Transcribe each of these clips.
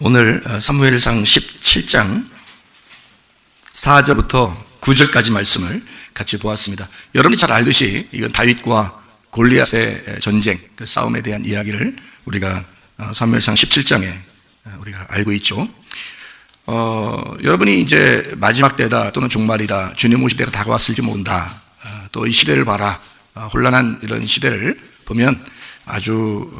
오늘 사무엘상 17장 4절부터 9절까지 말씀을 같이 보았습니다. 여러분이 잘 알듯이 이건 다윗과 골리앗의 전쟁, 그 싸움에 대한 이야기를 우리가 사무엘상 17장에 우리가 알고 있죠. 여러분이 이제 마지막 때다 또는 종말이다, 주님 오실 때가 다가왔을지 모른다, 또 이 시대를 봐라, 혼란한 이런 시대를 보면 아주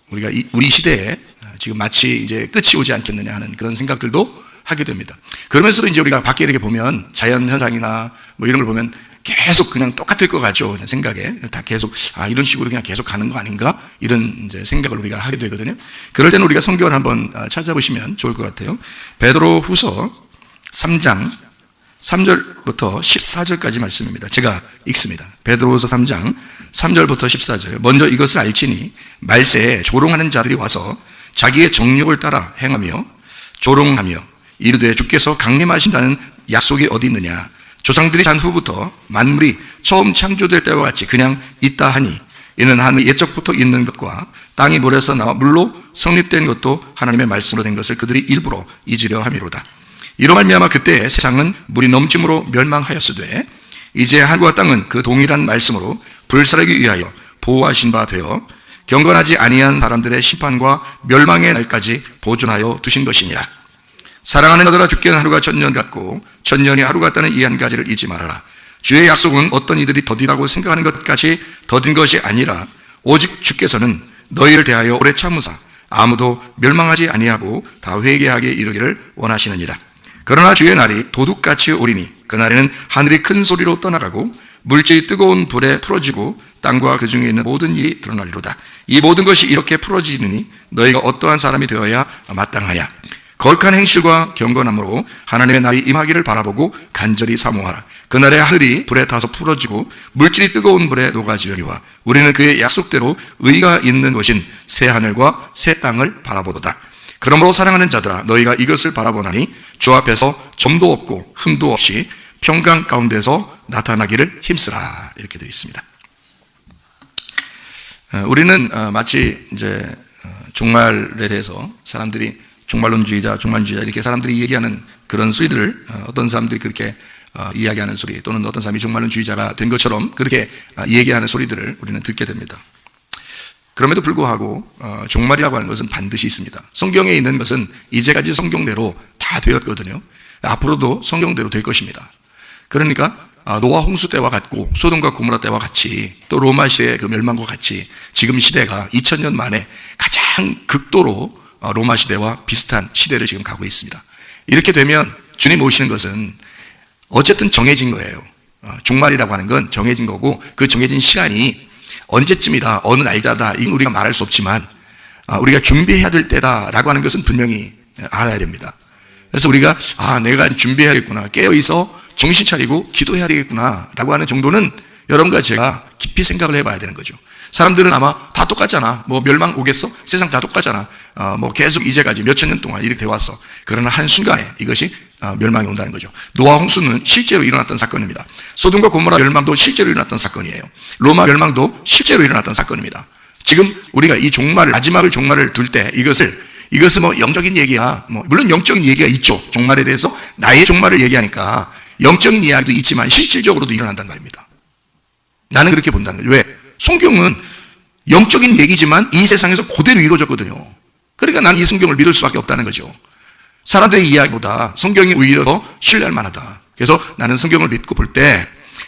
우리가 우리 시대에 지금 마치 이제 끝이 오지 않겠느냐 하는 그런 생각들도 하게 됩니다. 그러면서도 이제 우리가 밖에 이렇게 보면 자연 현상이나 뭐 이런 걸 보면 계속 그냥 똑같을 것 같죠. 생각에 다 계속 이런 식으로 그냥 계속 가는 거 아닌가, 이런 이제 생각을 우리가 하게 되거든요. 그럴 때는 우리가 성경을 한번 찾아보시면 좋을 것 같아요. 베드로후서 3장 3절부터 14절까지 말씀입니다. 제가 읽습니다. 베드로후서 3장 3절부터 14절. 먼저 이것을 알지니 말세에 조롱하는 자들이 와서 자기의 정욕을 따라 행하며 조롱하며 이르되 주께서 강림하신다는 약속이 어디 있느냐, 조상들이 잔 후부터 만물이 처음 창조될 때와 같이 그냥 있다 하니 이는 하늘 옛적부터 있는 것과 땅이 물에서 나와 물로 성립된 것도 하나님의 말씀으로 된 것을 그들이 일부러 잊으려 함이로다. 이로 말미암아 그때 세상은 물이 넘침으로 멸망하였으되 이제 하늘과 땅은 그 동일한 말씀으로 불사르기 위하여 보호하신 바 되어 경건하지 아니한 사람들의 심판과 멸망의 날까지 보존하여 두신 것이니라. 사랑하는 아들아, 주께는 하루가 천년 같고 천년이 하루 같다는 이 한 가지를 잊지 말아라. 주의 약속은 어떤 이들이 더디라고 생각하는 것까지 더딘 것이 아니라 오직 주께서는 너희를 대하여 오래 참으사 아무도 멸망하지 아니하고 다 회개하게 이르기를 원하시느니라. 그러나 주의 날이 도둑같이 오리니 그날에는 하늘이 큰 소리로 떠나가고 물질이 뜨거운 불에 풀어지고 땅과 그 중에 있는 모든 일이 드러나리로다. 이 모든 것이 이렇게 풀어지느니 너희가 어떠한 사람이 되어야 마땅하냐. 거룩한 행실과 경건함으로 하나님의 날이 임하기를 바라보고 간절히 사모하라. 그날에 하늘이 불에 타서 풀어지고 물질이 뜨거운 불에 녹아지려니와 우리는 그의 약속대로 의가 있는 곳인 새 하늘과 새 땅을 바라보도다. 그러므로 사랑하는 자들아, 너희가 이것을 바라보나니 주 앞에서 점도 없고 흠도 없이 평강 가운데서 나타나기를 힘쓰라. 이렇게 되어 있습니다. 우리는 마치 이제 종말에 대해서 사람들이 종말론주의자 이렇게 사람들이 얘기하는 그런 소리들을 어떤 사람들이 그렇게 이야기하는 소리, 또는 어떤 사람이 종말론주의자가 된 것처럼 그렇게 얘기하는 소리들을 우리는 듣게 됩니다. 그럼에도 불구하고 종말이라고 하는 것은 반드시 있습니다. 성경에 있는 것은 이제까지 성경대로 다 되었거든요. 앞으로도 성경대로 될 것입니다. 그러니까 노아 홍수 때와 같고 소돔과 고모라 때와 같이 또 로마 시대의 그 멸망과 같이 지금 시대가 2000년 만에 가장 극도로 로마 시대와 비슷한 시대를 지금 가고 있습니다. 이렇게 되면 주님 오시는 것은 어쨌든 정해진 거예요. 종말이라고 하는 건 정해진 거고, 그 정해진 시간이 언제쯤이다, 어느 날짜다, 이건 우리가 말할 수 없지만 우리가 준비해야 될 때다라고 하는 것은 분명히 알아야 됩니다. 그래서 우리가 내가 준비해야겠구나, 깨어있어 정신 차리고 기도해야 되겠구나 라고 하는 정도는 여러분과 제가 깊이 생각을 해봐야 되는 거죠. 사람들은 아마 다 똑같잖아, 뭐 멸망 오겠어? 세상 다 똑같잖아, 뭐 계속 이제까지 몇천 년 동안 이렇게 돼왔어. 그러나 한순간에 이것이 멸망이 온다는 거죠. 노아 홍수는 실제로 일어났던 사건입니다. 소돔과 고모라 멸망도 실제로 일어났던 사건이에요. 로마 멸망도 실제로 일어났던 사건입니다. 지금 우리가 이 종말을, 마지막을 종말을 둘 때 이것은 뭐 영적인 얘기야, 뭐 물론 영적인 얘기가 있죠. 종말에 대해서 나의 종말을 얘기하니까 영적인 이야기도 있지만 실질적으로도 일어난단 말입니다. 나는 그렇게 본다는 거죠. 왜? 성경은 영적인 얘기지만 이 세상에서 그대로 이루어졌거든요. 그러니까 나는 이 성경을 믿을 수밖에 없다는 거죠. 사람들의 이야기보다 성경이 오히려 더 신뢰할 만하다. 그래서 나는 성경을 믿고 볼 때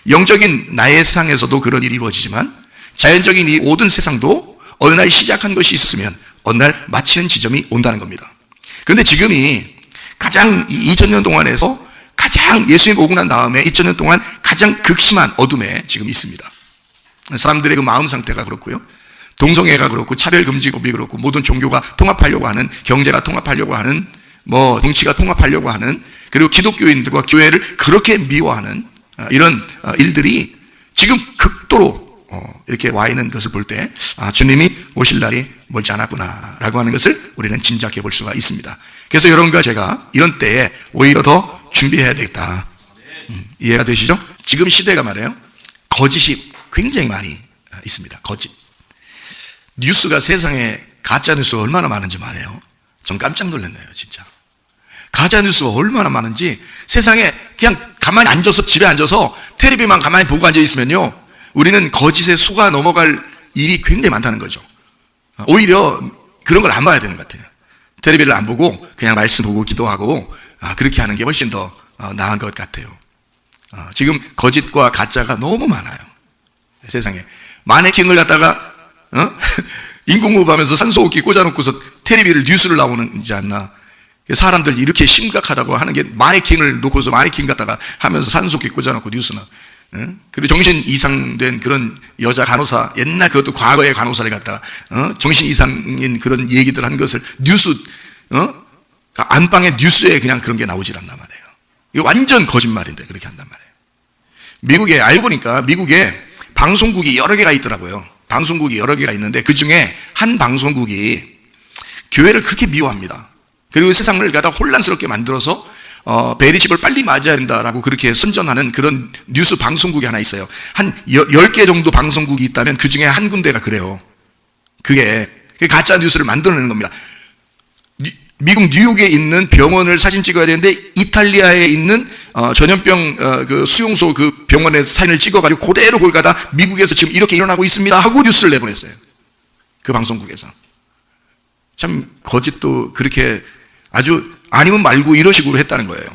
영적인 나의 세상에서도 그런 일이 이루어지지만 자연적인 이 모든 세상도 어느 날 시작한 것이 있었으면 어느 날 마치는 지점이 온다는 겁니다. 그런데 지금이 가장 2000년 동안에서 가장 예수님 오고 난 다음에 2000년 동안 가장 극심한 어둠에 지금 있습니다. 사람들의 그 마음 상태가 그렇고요, 동성애가 그렇고, 차별금지법이 그렇고, 모든 종교가 통합하려고 하는, 경제가 통합하려고 하는, 뭐 정치가 통합하려고 하는, 그리고 기독교인들과 교회를 그렇게 미워하는 이런 일들이 지금 극도로 이렇게 와 있는 것을 볼 때 주님이 오실 날이 멀지 않았구나 라고 하는 것을 우리는 짐작해 볼 수가 있습니다. 그래서 여러분과 제가 이런 때에 오히려 더 준비해야 되겠다. 이해가 되시죠? 지금 시대가 말이에요, 거짓이 굉장히 많이 있습니다. 거짓. 뉴스가 세상에 가짜뉴스가 얼마나 많은지 말이에요. 전 깜짝 놀랐네요, 진짜. 가짜 뉴스가 얼마나 많은지 세상에 그냥 가만히 앉아서 집에 앉아서 텔레비만 가만히 보고 앉아 있으면요, 우리는 거짓에 속아 넘어갈 일이 굉장히 많다는 거죠. 오히려 그런 걸 안 봐야 되는 것 같아요. 텔레비를 안 보고 그냥 말씀 보고 기도하고 그렇게 하는 게 훨씬 더 나은 것 같아요. 지금 거짓과 가짜가 너무 많아요, 세상에. 마네킹을 갖다가 인공호흡하면서 산소호흡기 꽂아놓고서 텔레비를 뉴스를 나오는지 않나. 사람들 이렇게 심각하다고 하는 게 마네킹을 놓고서 마네킹 갖다가 하면서 산소호흡기 꽂아놓고 뉴스나. 그리고 정신 이상된 그런 여자 간호사, 옛날 그것도 과거의 간호사를 갖다가 정신 이상인 그런 얘기들 한 것을 뉴스, 안방의 뉴스에 그냥 그런 게 나오질 않단 말이에요. 이거 완전 거짓말인데 그렇게 한단 말이에요. 미국에 알고 보니까 미국에 방송국이 여러 개가 있더라고요. 방송국이 여러 개가 있는데 그 중에 한 방송국이 교회를 그렇게 미워합니다. 그리고 세상을 갖다 혼란스럽게 만들어서 베리집을 빨리 맞아야 된다라고 그렇게 선전하는 그런 뉴스 방송국이 하나 있어요. 한 10개 정도 방송국이 있다면 그 중에 한 군데가 그래요. 그게 가짜 뉴스를 만들어내는 겁니다. 미국 뉴욕에 있는 병원을 사진 찍어야 되는데 이탈리아에 있는 전염병 그 수용소 그 병원에 사진을 찍어가지고 그대로 그걸 가다 미국에서 지금 이렇게 일어나고 있습니다 하고 뉴스를 내보냈어요. 그 방송국에서. 참 거짓도 그렇게 아주 아니면 말고 이런 식으로 했다는 거예요.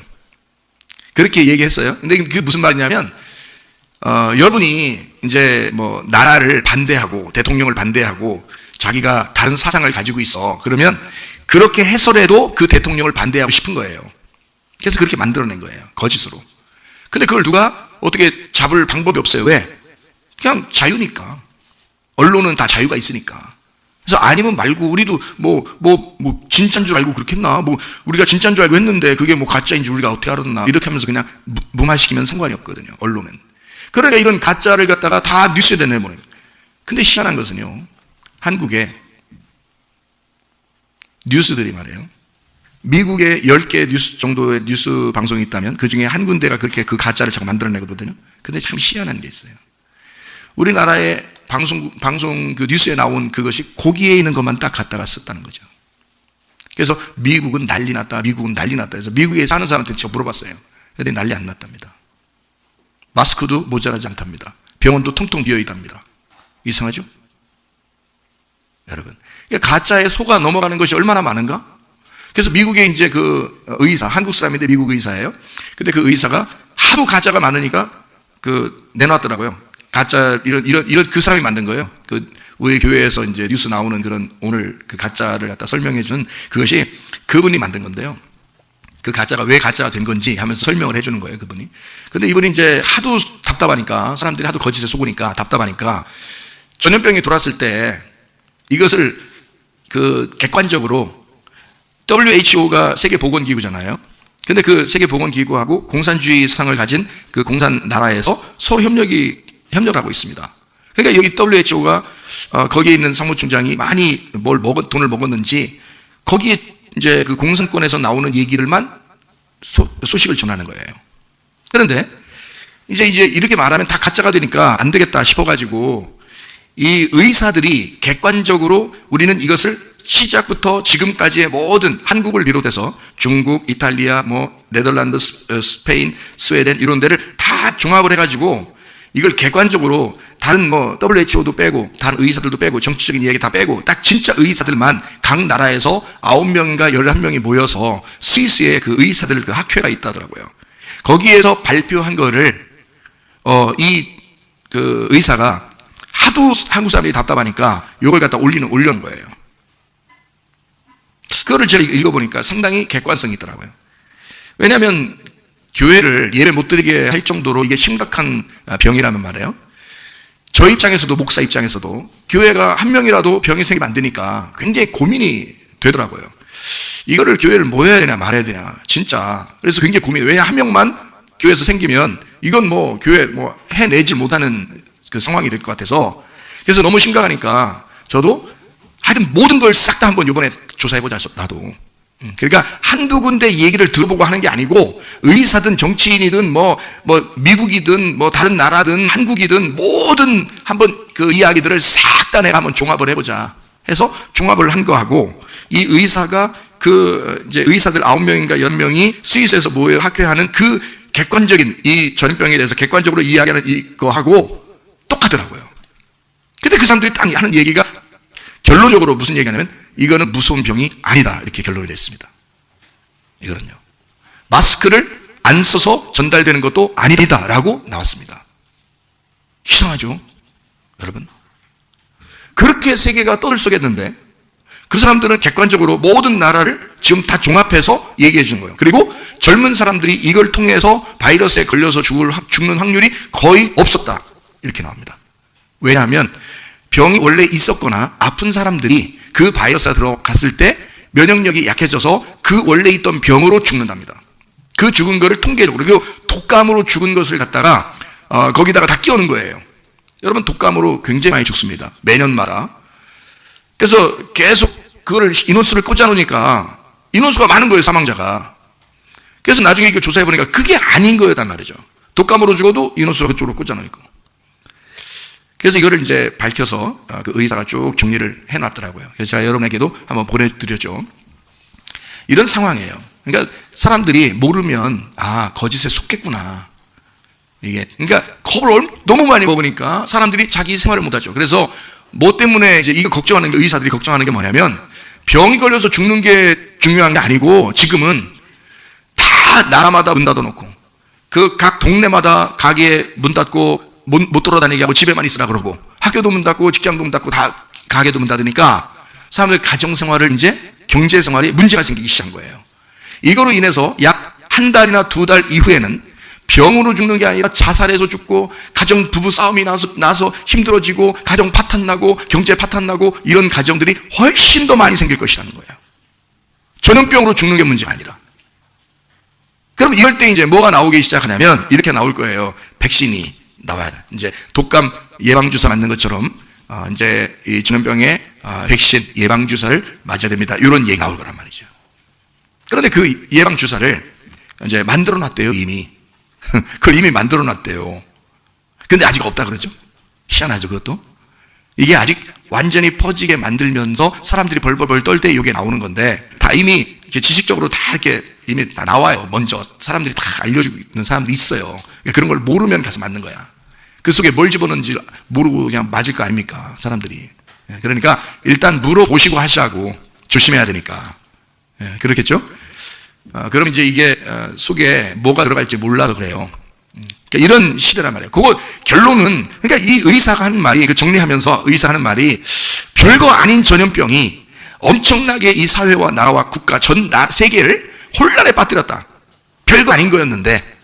그렇게 얘기했어요. 근데 그게 무슨 말이냐면 여러분이 이제 뭐 나라를 반대하고 대통령을 반대하고 자기가 다른 사상을 가지고 있어. 그러면 그렇게 해서라도 그 대통령을 반대하고 싶은 거예요. 그래서 그렇게 만들어낸 거예요, 거짓으로. 근데 그걸 누가 어떻게 잡을 방법이 없어요. 왜? 그냥 자유니까. 언론은 다 자유가 있으니까. 그래서 아니면 말고 우리도 뭐 진짜인 줄 알고 그렇게 했나? 뭐 우리가 진짜인 줄 알고 했는데 그게 뭐 가짜인 줄 우리가 어떻게 알았나? 이렇게 하면서 그냥 무마시키면 상관이 없거든요, 언론은. 그러니까 이런 가짜를 갖다가 다 뉴스에 내보내요. 근데 희한한 것은요, 한국에 뉴스들이 말이에요, 미국에 10개 뉴스 정도의 뉴스 방송이 있다면 그 중에 한 군데가 그렇게 그 가짜를 자꾸 만들어내거든요. 근데 참 희한한 게 있어요. 우리나라의 방송 그 뉴스에 나온 그것이 거기에 있는 것만 딱 갖다가 썼다는 거죠. 그래서 미국은 난리 났다, 미국은 난리 났다 해서 미국에 사는 사람한테 제가 물어봤어요. 그런데 난리 안 났답니다. 마스크도 모자라지 않답니다. 병원도 텅텅 비어 있답니다. 이상하죠? 여러분, 가짜에 속아 넘어가는 것이 얼마나 많은가? 그래서 미국에 이제 그 의사, 한국 사람인데 미국 의사예요. 근데 그 의사가 하도 가짜가 많으니까 그 내놨더라고요. 가짜 이런 그 사람이 만든 거예요. 그 우리 교회에서 이제 뉴스 나오는 그런 오늘 그 가짜를 갖다 설명해 준 그것이 그분이 만든 건데요. 그 가짜가 왜 가짜가 된 건지 하면서 설명을 해주는 거예요, 그분이. 근데 이분이 이제 하도 답답하니까, 사람들이 하도 거짓에 속으니까 답답하니까 전염병이 돌았을 때 이것을 그 객관적으로 WHO가 세계보건기구잖아요. 근데 그 세계보건기구하고 공산주의 상을 가진 그 공산 나라에서 서로 협력을 하고 있습니다. 그러니까 여기 WHO가 거기에 있는 상무총장이 많이 돈을 먹었는지 거기에 이제 그 공산권에서 나오는 얘기를만 소식을 전하는 거예요. 그런데 이제 이렇게 말하면 다 가짜가 되니까 안 되겠다 싶어가지고 이 의사들이 객관적으로 우리는 이것을 시작부터 지금까지의 모든 한국을 비롯해서 중국, 이탈리아, 네덜란드, 스페인, 스웨덴 이런 데를 다 종합을 해가지고 이걸 객관적으로 다른 WHO도 빼고 다른 의사들도 빼고 정치적인 이야기 다 빼고 딱 진짜 의사들만 각 나라에서 9명인가 11명이 모여서 스위스에 그 의사들 그 학회가 있다더라고요. 거기에서 발표한 거를 그 의사가 하도 한국 사람들이 답답하니까 이걸 갖다 올리는 거예요. 그거를 제가 읽어보니까 상당히 객관성이 있더라고요. 왜냐하면 교회를 예배 못 드리게 할 정도로 이게 심각한 병이라면 말이에요. 저 입장에서도, 목사 입장에서도 교회가 한 명이라도 병이 생기면 안 되니까 굉장히 고민이 되더라고요. 이거를 교회를 뭐 해야 되냐 말아야 되냐 진짜. 그래서 굉장히 고민해요. 왜냐, 한 명만 교회에서 생기면 이건 교회 해내질 못하는 그 상황이 될 것 같아서, 그래서 너무 심각하니까 저도 하여튼 모든 걸 싹 다 한번 이번에 조사해보자, 나도. 그러니까 한두 군데 얘기를 들어보고 하는 게 아니고 의사든 정치인이든 미국이든 다른 나라든 한국이든 모든 한번 그 이야기들을 싹 다 내가 한번 종합을 해보자 해서 종합을 한 거하고, 이 의사가 이제 의사들 9명인가 10명이 스위스에서 모여 학회하는 그 객관적인 이 전염병에 대해서 객관적으로 이야기하는 이거하고 똑같더라고요. 근데 그 사람들이 딱 하는 얘기가 결론적으로 무슨 얘기하냐면 이거는 무서운 병이 아니다. 이렇게 결론이 됐습니다. 이거는요. 마스크를 안 써서 전달되는 것도 아니다. 라고 나왔습니다. 이상하죠? 여러분. 그렇게 세계가 떠들썩했는데 그 사람들은 객관적으로 모든 나라를 지금 다 종합해서 얘기해 준 거예요. 그리고 젊은 사람들이 이걸 통해서 바이러스에 걸려서 죽는 확률이 거의 없었다. 이렇게 나옵니다. 왜냐하면 병이 원래 있었거나 아픈 사람들이 그 바이러스가 들어갔을 때 면역력이 약해져서 그 원래 있던 병으로 죽는답니다. 그 죽은 거를 통계적으로, 그리고 독감으로 죽은 것을 갖다가 거기다가 다 끼우는 거예요. 여러분, 독감으로 굉장히 많이 죽습니다. 매년마다. 그래서 계속 그거를 인원수를 꽂아놓으니까 인원수가 많은 거예요, 사망자가. 그래서 나중에 이거 조사해보니까 그게 아닌 거였단 말이죠. 독감으로 죽어도 인원수가 그쪽으로 꽂아놓고. 그래서 이거를 이제 밝혀서 그 의사가 쭉 정리를 해놨더라고요. 그래서 제가 여러분에게도 한번 보내드렸죠. 이런 상황이에요. 그러니까 사람들이 모르면 거짓에 속겠구나. 이게 그러니까 겁을 너무 많이 먹으니까 사람들이 자기 생활을 못하죠. 그래서 뭐 때문에 이제 이거 걱정하는 게, 의사들이 걱정하는 게 뭐냐면 병이 걸려서 죽는 게 중요한 게 아니고 지금은 다 나라마다 문 닫아놓고 그 각 동네마다 가게 문 닫고 못 돌아다니게 하고 집에만 있으라 그러고 학교도 문 닫고 직장도 문 닫고 다 가게도 문 닫으니까 사람들 가정생활을 이제 경제생활에 문제가 생기기 시작한 거예요. 이거로 인해서 약 한 달이나 2달 이후에는 병으로 죽는 게 아니라 자살해서 죽고 가정 부부 싸움이 나서 힘들어지고 가정 파탄나고 경제 파탄나고 이런 가정들이 훨씬 더 많이 생길 것이라는 거예요. 전염병으로 죽는 게 문제가 아니라. 그럼 이럴 때 이제 뭐가 나오기 시작하냐면 이렇게 나올 거예요. 백신이 나와야 돼. 이제 독감 예방주사 맞는 것처럼 이제 이 전염병의 백신 예방주사를 맞아야 됩니다. 이런 얘기 나올 거란 말이죠. 그런데 그 예방주사를 이제 만들어 놨대요, 이미. 그걸 이미 만들어 놨대요. 근데 아직 없다 그러죠? 희한하죠, 그것도? 이게 아직 완전히 퍼지게 만들면서 사람들이 벌벌벌 떨 때 이게 나오는 건데 다 이미 이렇게 지식적으로 다 이렇게 이미 다 나와요. 먼저 사람들이 다 알려주고 있는 사람들이 있어요. 그러니까 그런 걸 모르면 가서 맞는 거야. 그 속에 뭘 집어넣는지 모르고 그냥 맞을 거 아닙니까, 사람들이. 그러니까 일단 물어보시고 하시라고, 조심해야 되니까. 그렇겠죠? 그럼 이제 이게 속에 뭐가 들어갈지 몰라서 그래요. 그러니까 이런 시대란 말이에요. 그거 결론은, 그러니까 이 의사가 하는 말이, 그 정리하면서 의사 하는 말이 별거 아닌 전염병이 엄청나게 이 사회와 나라와 국가 전 세계를 혼란에 빠뜨렸다. 별거 아닌 거였는데,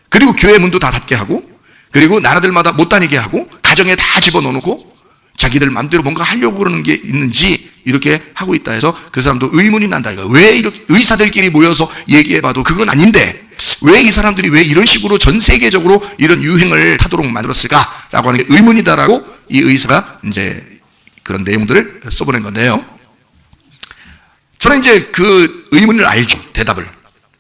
그리고 교회 문도 다 닫게 하고, 그리고 나라들마다 못 다니게 하고, 가정에 다 집어넣어놓고 자기들 마음대로 뭔가 하려고 그러는 게 있는지 이렇게 하고 있다 해서 그 사람도 의문이 난다. 왜 이렇게 의사들끼리 모여서 얘기해봐도 그건 아닌데 왜 이 사람들이 왜 이런 식으로 전 세계적으로 이런 유행을 타도록 만들었을까라고 하는 게 의문이다라고 이 의사가 이제 그런 내용들을 써보낸 건데요. 저는 이제 그 의문을 알죠, 대답을.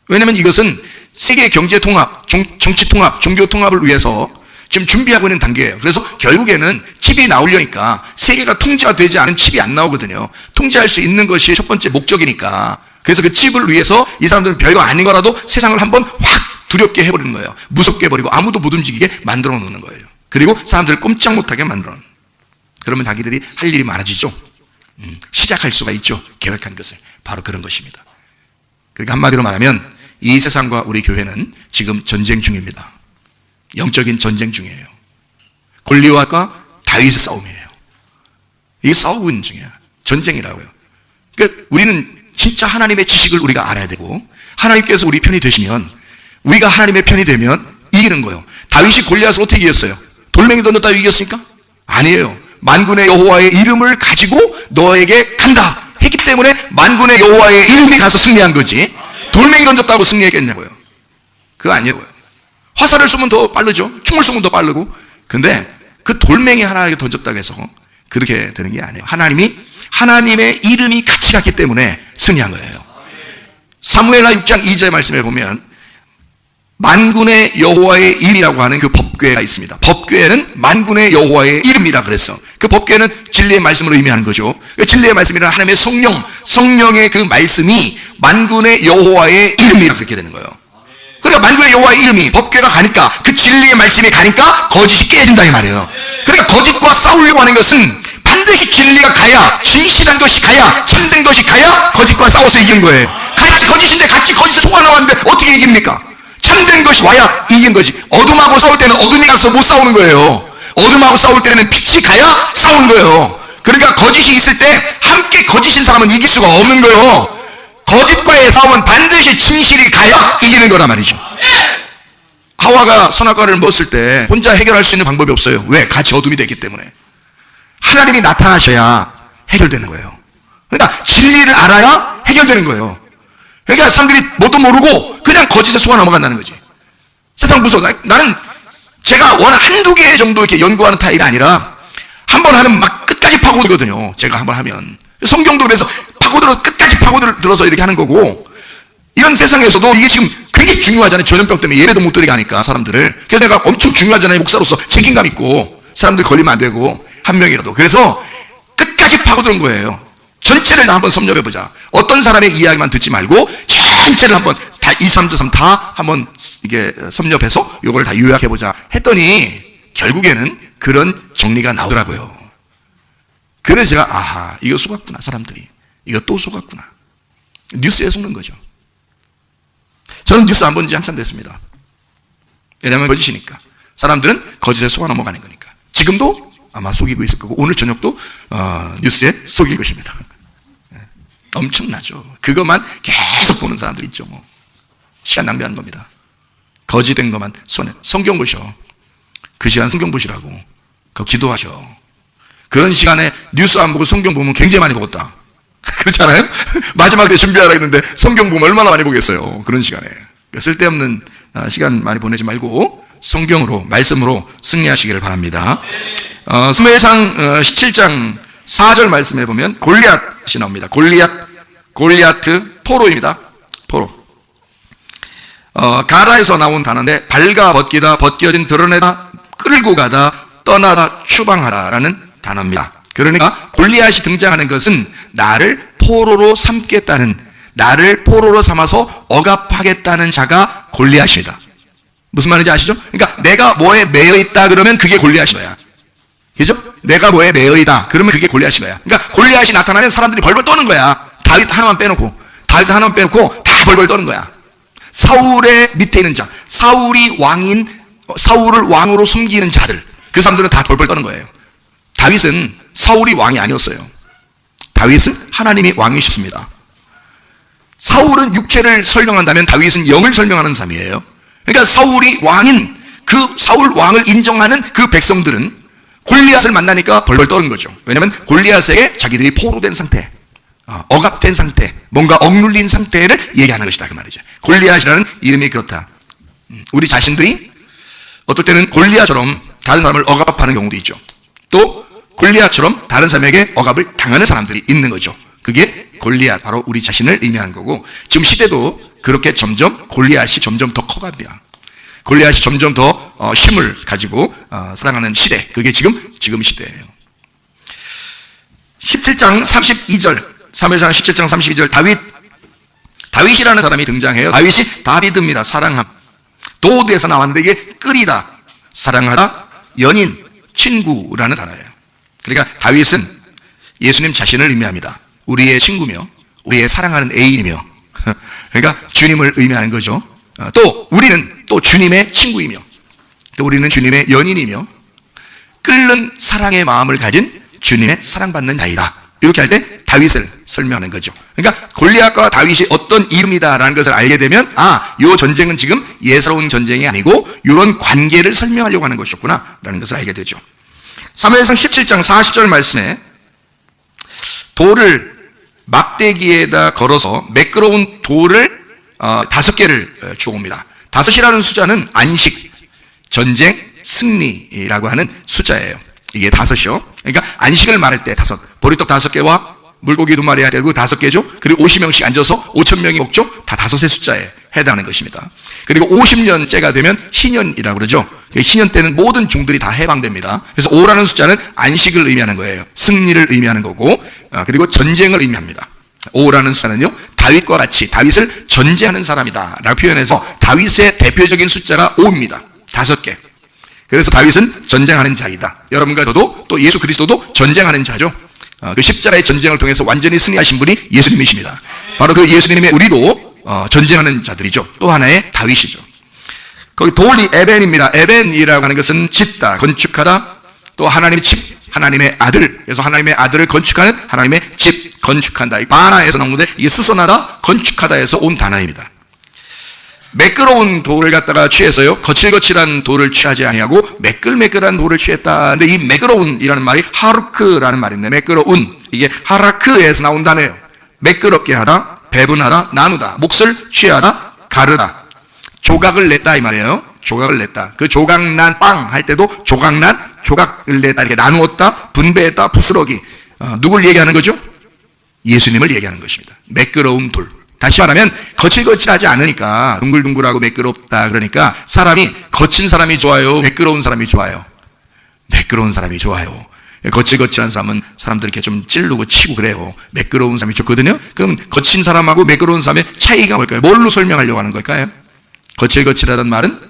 왜냐하면 이것은 세계 경제 통합, 정치 통합, 종교 통합을 위해서 지금 준비하고 있는 단계예요. 그래서 결국에는 칩이 나오려니까 세계가 통제가 되지 않은 칩이 안 나오거든요. 통제할 수 있는 것이 첫 번째 목적이니까. 그래서 그 칩을 위해서 이 사람들은 별거 아닌 거라도 세상을 한번 확 두렵게 해버리는 거예요. 무섭게 해버리고 아무도 못 움직이게 만들어 놓는 거예요. 그리고 사람들을 꼼짝 못하게 만들어 놓는. 그러면 자기들이 할 일이 많아지죠. 시작할 수가 있죠, 계획한 것을. 바로 그런 것입니다. 그러니까 한마디로 말하면 이 세상과 우리 교회는 지금 전쟁 중입니다. 영적인 전쟁 중이에요. 골리앗과 다윗의 싸움이에요. 이게 싸우고 있는 중이야. 전쟁이라고요. 그러니까 우리는 진짜 하나님의 지식을 우리가 알아야 되고, 하나님께서 우리 편이 되시면, 우리가 하나님의 편이 되면 이기는 거예요. 다윗이 골리앗을 어떻게 이겼어요? 돌멩이 던졌다고 이겼습니까? 아니에요. 만군의 여호와의 이름을 가지고 너에게 간다 했기 때문에 만군의 여호와의 이름이 가서 승리한 거지, 돌멩이 던졌다고 승리했겠냐고요. 그거 아니에요. 화살을 쏘면 더 빠르죠. 총을 쏘면 더 빠르고. 근데 그 돌멩이 하나에 던졌다고 해서 그렇게 되는 게 아니에요. 하나님의 이름이 같이 갔기 때문에 승리한 거예요. 사무엘하 6장 2절 말씀에 보면 만군의 여호와의 이름이라고 하는 그 법궤가 있습니다. 법궤는 만군의 여호와의 이름이라 그랬어. 그 법궤는 진리의 말씀을 의미하는 거죠. 진리의 말씀이란 하나님의 성령의 그 말씀이 만군의 여호와의 이름이라 그렇게 되는 거예요. 그러니까 만군의 여호와의 이름이 법궤가 가니까, 그 진리의 말씀이 가니까 거짓이 깨진다 이 말이에요. 그러니까 거짓과 싸우려고 하는 것은 반드시 진리가 가야, 진실한 것이 가야, 참된 것이 가야 거짓과 싸워서 이긴 거예요. 같이 거짓인데 같이 거짓에 속아 나왔는데 어떻게 이깁니까? 참된 것이 와야 이긴 거지. 어둠하고 싸울 때는 어둠이 가서 못 싸우는 거예요. 어둠하고 싸울 때는 빛이 가야 싸우는 거예요. 그러니까 거짓이 있을 때 함께 거짓인 사람은 이길 수가 없는 거예요. 거짓과의 싸움은 반드시 진실이 가야 이기는 거란 말이죠. 하와가 선악과를 먹었을 때 혼자 해결할 수 있는 방법이 없어요. 왜? 같이 어둠이 됐기 때문에. 하나님이 나타나셔야 해결되는 거예요. 그러니까 진리를 알아야 해결되는 거예요. 그러니까 사람들이 뭣도 모르고 그냥 거짓에 속아 넘어간다는 거지. 세상 무서워. 나는 제가 워낙 한두 개 정도 이렇게 연구하는 타입이 아니라 한번 하면 막 끝까지 파고들거든요. 제가 한번 하면. 성경도 그래서 끝까지 파고들어서 이렇게 하는 거고, 이런 세상에서도 이게 지금 굉장히 중요하잖아요. 전염병 때문에 예배도 못 드리게 하니까 사람들을. 그래서 내가 엄청 중요하잖아요. 목사로서 책임감 있고 사람들 걸리면 안 되고, 한 명이라도. 그래서 끝까지 파고드는 거예요. 전체를 한번 섭렵해보자. 어떤 사람의 이야기만 듣지 말고 전체를 한번 다 2, 3, 3 다 한번 이게 섭렵해서 이걸 다 요약해보자 했더니 결국에는 그런 정리가 나오더라고요. 그래서 제가 아하, 이거 속았구나. 사람들이 이거 또 속았구나. 뉴스에 속는 거죠. 저는 뉴스 안 본 지 한참 됐습니다. 왜냐하면 거짓이니까. 사람들은 거짓에 속아 넘어가는 거니까. 지금도 아마 속이고 있을 거고, 오늘 저녁도 뉴스에 속일 것입니다. 엄청나죠. 그것만 계속 보는 사람들 있죠. 뭐. 시간 낭비하는 겁니다. 거짓된 것만 손에. 성경 보셔. 그 시간 성경 보시라고. 그거 기도하셔. 그런 시간에 뉴스 안 보고 성경 보면 굉장히 많이 보겠다. 그렇잖아요? 마지막에 준비하라 했는데 성경 보면 얼마나 많이 보겠어요. 그런 시간에. 쓸데없는 시간 많이 보내지 말고 성경으로, 말씀으로 승리하시기를 바랍니다. 사무엘상 17장 4절 말씀해 보면 골리앗이 나옵니다. 골리앗 포로입니다. 포로. 가라에서 나온 단어인데, 발가 벗기다, 벗겨진, 드러내다, 끌고 가다, 떠나다, 추방하다 라는 단어입니다. 그러니까 골리앗이 등장하는 것은 나를 포로로 삼겠다는, 나를 포로로 삼아서 억압하겠다는 자가 골리앗입니다. 무슨 말인지 아시죠? 그러니까 내가 뭐에 매여 있다 그러면 그게 골리앗인 거야. 그죠? 내가 뭐에 매여 있다 그러면 그게 골리앗인 거야. 그러니까 골리앗이 나타나면 사람들이 벌벌 떠는 거야. 다윗 하나만 빼놓고 다 벌벌 떠는 거야. 사울의 밑에 있는 자, 사울을 왕으로 숨기는 자들, 그 사람들은 다 벌벌 떠는 거예요. 다윗은 사울이 왕이 아니었어요. 다윗은 하나님이 왕이셨습니다. 사울은 육체를 설명한다면 다윗은 영을 설명하는 사람이에요. 그러니까 사울이 왕인, 그 사울 왕을 인정하는 그 백성들은 골리앗을 만나니까 벌벌 떠는 거죠. 왜냐하면 골리앗에게 자기들이 포로된 상태, 억압된 상태, 뭔가 억눌린 상태를 얘기하는 것이다 그 말이죠. 골리앗이라는 이름이 그렇다. 우리 자신들이 어떨 때는 골리앗처럼 다른 사람을 억압하는 경우도 있죠. 또 골리앗처럼 다른 사람에게 억압을 당하는 사람들이 있는 거죠. 그게 골리앗, 바로 우리 자신을 의미하는 거고, 지금 시대도 그렇게 골리앗이 점점 더 커갑니다. 골리앗이 점점 더 힘을 가지고 살아가는 시대, 그게 지금 시대예요. 17장 32절, 사무엘상 17장 32절, 다윗이라는 사람이 등장해요. 다윗이 다비드입니다. 사랑함. 도드에서 나왔는데 이게 끌이다, 사랑하다, 연인, 친구라는 단어예요. 그러니까 다윗은 예수님 자신을 의미합니다. 우리의 친구며 우리의 사랑하는 애인이며, 그러니까 주님을 의미하는 거죠. 또 우리는 또 주님의 친구이며, 또 우리는 주님의 연인이며, 끓는 사랑의 마음을 가진 주님의 사랑받는 자이다. 이렇게 할 때 다윗을 설명하는 거죠. 그러니까 골리앗과 다윗이 어떤 이름이다라는 것을 알게 되면, 이 전쟁은 지금 예사로운 전쟁이 아니고 이런 관계를 설명하려고 하는 것이었구나 라는 것을 알게 되죠. 사무엘상 17장 40절 말씀에 돌을 막대기에다 걸어서 매끄러운 돌을 5개를 주옵니다. 5이라는 숫자는 안식, 전쟁, 승리라고 하는 숫자예요. 이게 5이요. 그러니까 안식을 말할 때 5, 보리떡 5개와 물고기 2마리 해야 되고 5개죠. 그리고 50명씩 앉아서 5,000명이 먹죠. 다 다섯의 숫자에 해당하는 것입니다. 그리고 50년째가 되면 희년이라고 그러죠. 희년 때는 모든 종들이 다 해방됩니다. 그래서 5라는 숫자는 안식을 의미하는 거예요. 승리를 의미하는 거고, 그리고 전쟁을 의미합니다. 5라는 숫자는요, 다윗과 같이 다윗을 전제하는 사람이다 라고 표현해서 다윗의 대표적인 숫자가 5입니다. 5개. 그래서 다윗은 전쟁하는 자이다. 여러분과 저도, 또 예수 그리스도도 전쟁하는 자죠. 그 십자가의 전쟁을 통해서 완전히 승리하신 분이 예수님이십니다. 바로 그 예수님의 우리도 전쟁하는 자들이죠. 또 하나의 다윗이죠. 거기 돌이 에벤입니다. 에벤이라고 하는 것은 짓다, 건축하다, 또 하나님의 집, 하나님의 아들. 그래서 하나님의 아들을 건축하는 하나님의 집, 건축한다. 바나에서 나온 건데 이게 수선하다, 건축하다에서 온 단어입니다. 매끄러운 돌을 갖다가 취해서요, 거칠거칠한 돌을 취하지 아니하고 매끌매끌한 돌을 취했다. 근데 이 매끄러운이라는 말이 하르크라는 말인데, 매끄러운, 이게 하라크에서 나온 단어예요. 매끄럽게 하다, 배분하다, 나누다, 몫을 취하다, 가르다, 조각을 냈다 이 말이에요. 조각을 냈다. 그 조각난 빵 할 때도 조각난, 조각을 냈다, 이렇게 나누었다, 분배했다, 부스러기. 누굴 얘기하는 거죠? 예수님을 얘기하는 것입니다. 매끄러운 돌. 다시 말하면 거칠거칠하지 않으니까 둥글둥글하고 매끄럽다. 그러니까 사람이 거친 사람이 좋아요, 매끄러운 사람이 좋아요? 매끄러운 사람이 좋아요. 거칠거칠한 사람은 사람들 이렇게 좀 찌르고 치고 그래요. 매끄러운 사람이 좋거든요. 그럼 거친 사람하고 매끄러운 사람의 차이가 뭘까요? 뭘로 설명하려고 하는 걸까요? 거칠거칠하다는 말은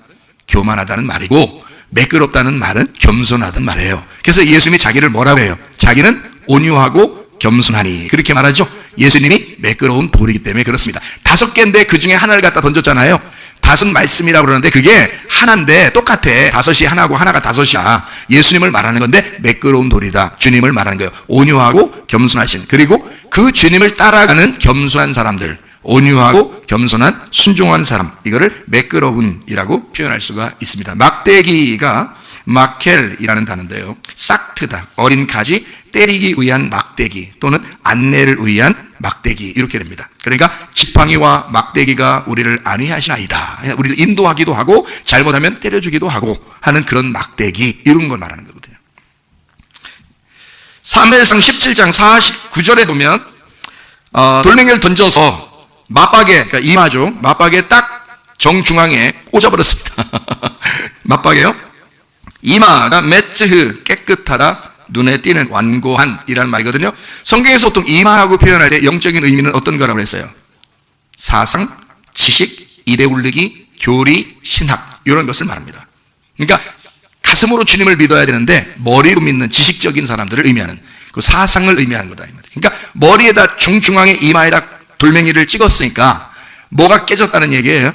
교만하다는 말이고, 매끄럽다는 말은 겸손하다는 말이에요. 그래서 예수님이 자기를 뭐라고 해요? 자기는 온유하고 겸손하니, 그렇게 말하죠. 예수님이 매끄러운 돌이기 때문에 그렇습니다. 5개인데 그 중에 하나를 갖다 던졌잖아요. 5 말씀이라고 그러는데 그게 하나인데 똑같아. 5이 하나고 하나가 5이야. 예수님을 말하는 건데 매끄러운 돌이다. 주님을 말하는 거예요. 온유하고 겸손하신, 그리고 그 주님을 따라가는 겸손한 사람들, 온유하고 겸손한 순종한 사람, 이거를 매끄러운이라고 표현할 수가 있습니다. 막대기가 마켈이라는 단어인데요, 싹트다, 어린 가지, 때리기 위한 막대기 또는 안내를 위한 막대기, 이렇게 됩니다. 그러니까 지팡이와 막대기가 우리를 안위하시나이다. 우리를 인도하기도 하고 잘못하면 때려주기도 하고 하는 그런 막대기, 이런 걸 말하는 거거든요. 사무엘상 17장 49절에 보면 돌멩이를 던져서 맞박에, 그러니까 이마죠, 맞박에 딱 정중앙에 꽂아버렸습니다. 맞박에요. 이마가 메츠흐, 깨끗하다, 눈에 띄는, 완고한 이라는 말이거든요. 성경에서 보통 이마라고 표현할 때 영적인 의미는 어떤 거라고 했어요? 사상, 지식, 이대 올리기, 교리, 신학, 이런 것을 말합니다. 그러니까 가슴으로 주님을 믿어야 되는데 머리로 믿는 지식적인 사람들을 의미하는, 그 사상을 의미하는 거다 이 말이에요. 그러니까 머리에다 중중앙에 이마에다 돌멩이를 찍었으니까 뭐가 깨졌다는 얘기예요?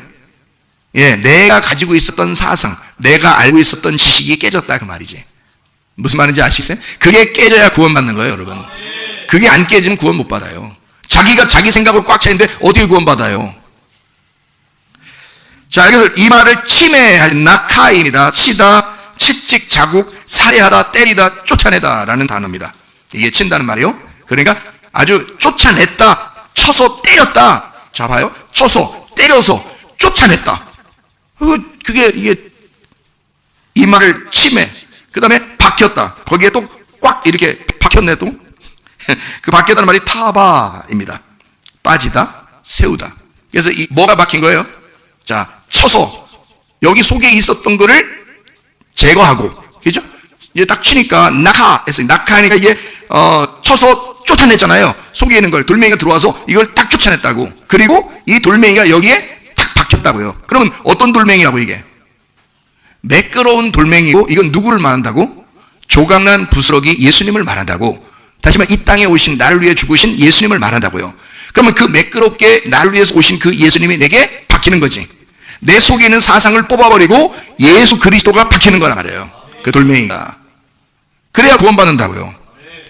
예, 내가 가지고 있었던 사상, 내가 알고 있었던 지식이 깨졌다 그 말이지. 무슨 말인지 아시겠어요? 그게 깨져야 구원받는 거예요, 여러분. 그게 안 깨지면 구원 못 받아요. 자기가 자기 생각으로 꽉 차 있는데 어떻게 구원받아요? 자, 그래서 이 말을 침해할 낙하입니다. 치다, 채찍, 자국, 살해하다, 때리다, 쫓아내다 라는 단어입니다. 이게 친다는 말이요. 그러니까 아주 쫓아냈다, 쳐서 때렸다. 자, 봐요. 쳐서, 때려서, 쫓아냈다. 그게 이게 이 말을 침해. 그 다음에 박혔다. 거기에 또 꽉 이렇게 박혔네 또. 그 박혔다는 말이 타바입니다. 빠지다, 세우다. 그래서 이 뭐가 박힌 거예요? 자, 쳐서 여기 속에 있었던 거를 제거하고, 그죠? 이제 딱 치니까 낙하 했어요. 낙하니까 이게 쳐서 쫓아냈잖아요. 속에 있는 걸, 돌멩이가 들어와서 이걸 딱 쫓아냈다고. 그리고 이 돌멩이가 여기에 탁 박혔다고요. 그러면 어떤 돌멩이라고 이게? 매끄러운 돌멩이고, 이건 누구를 말한다고? 조각난 부스러기 예수님을 말한다고. 다시 말해 이 땅에 오신, 나를 위해 죽으신 예수님을 말한다고요. 그러면 그 매끄럽게 나를 위해서 오신 그 예수님이 내게 박히는 거지. 내 속에 있는 사상을 뽑아버리고 예수 그리스도가 박히는 거란 말이에요. 그 돌멩이가. 그래야 구원받는다고요.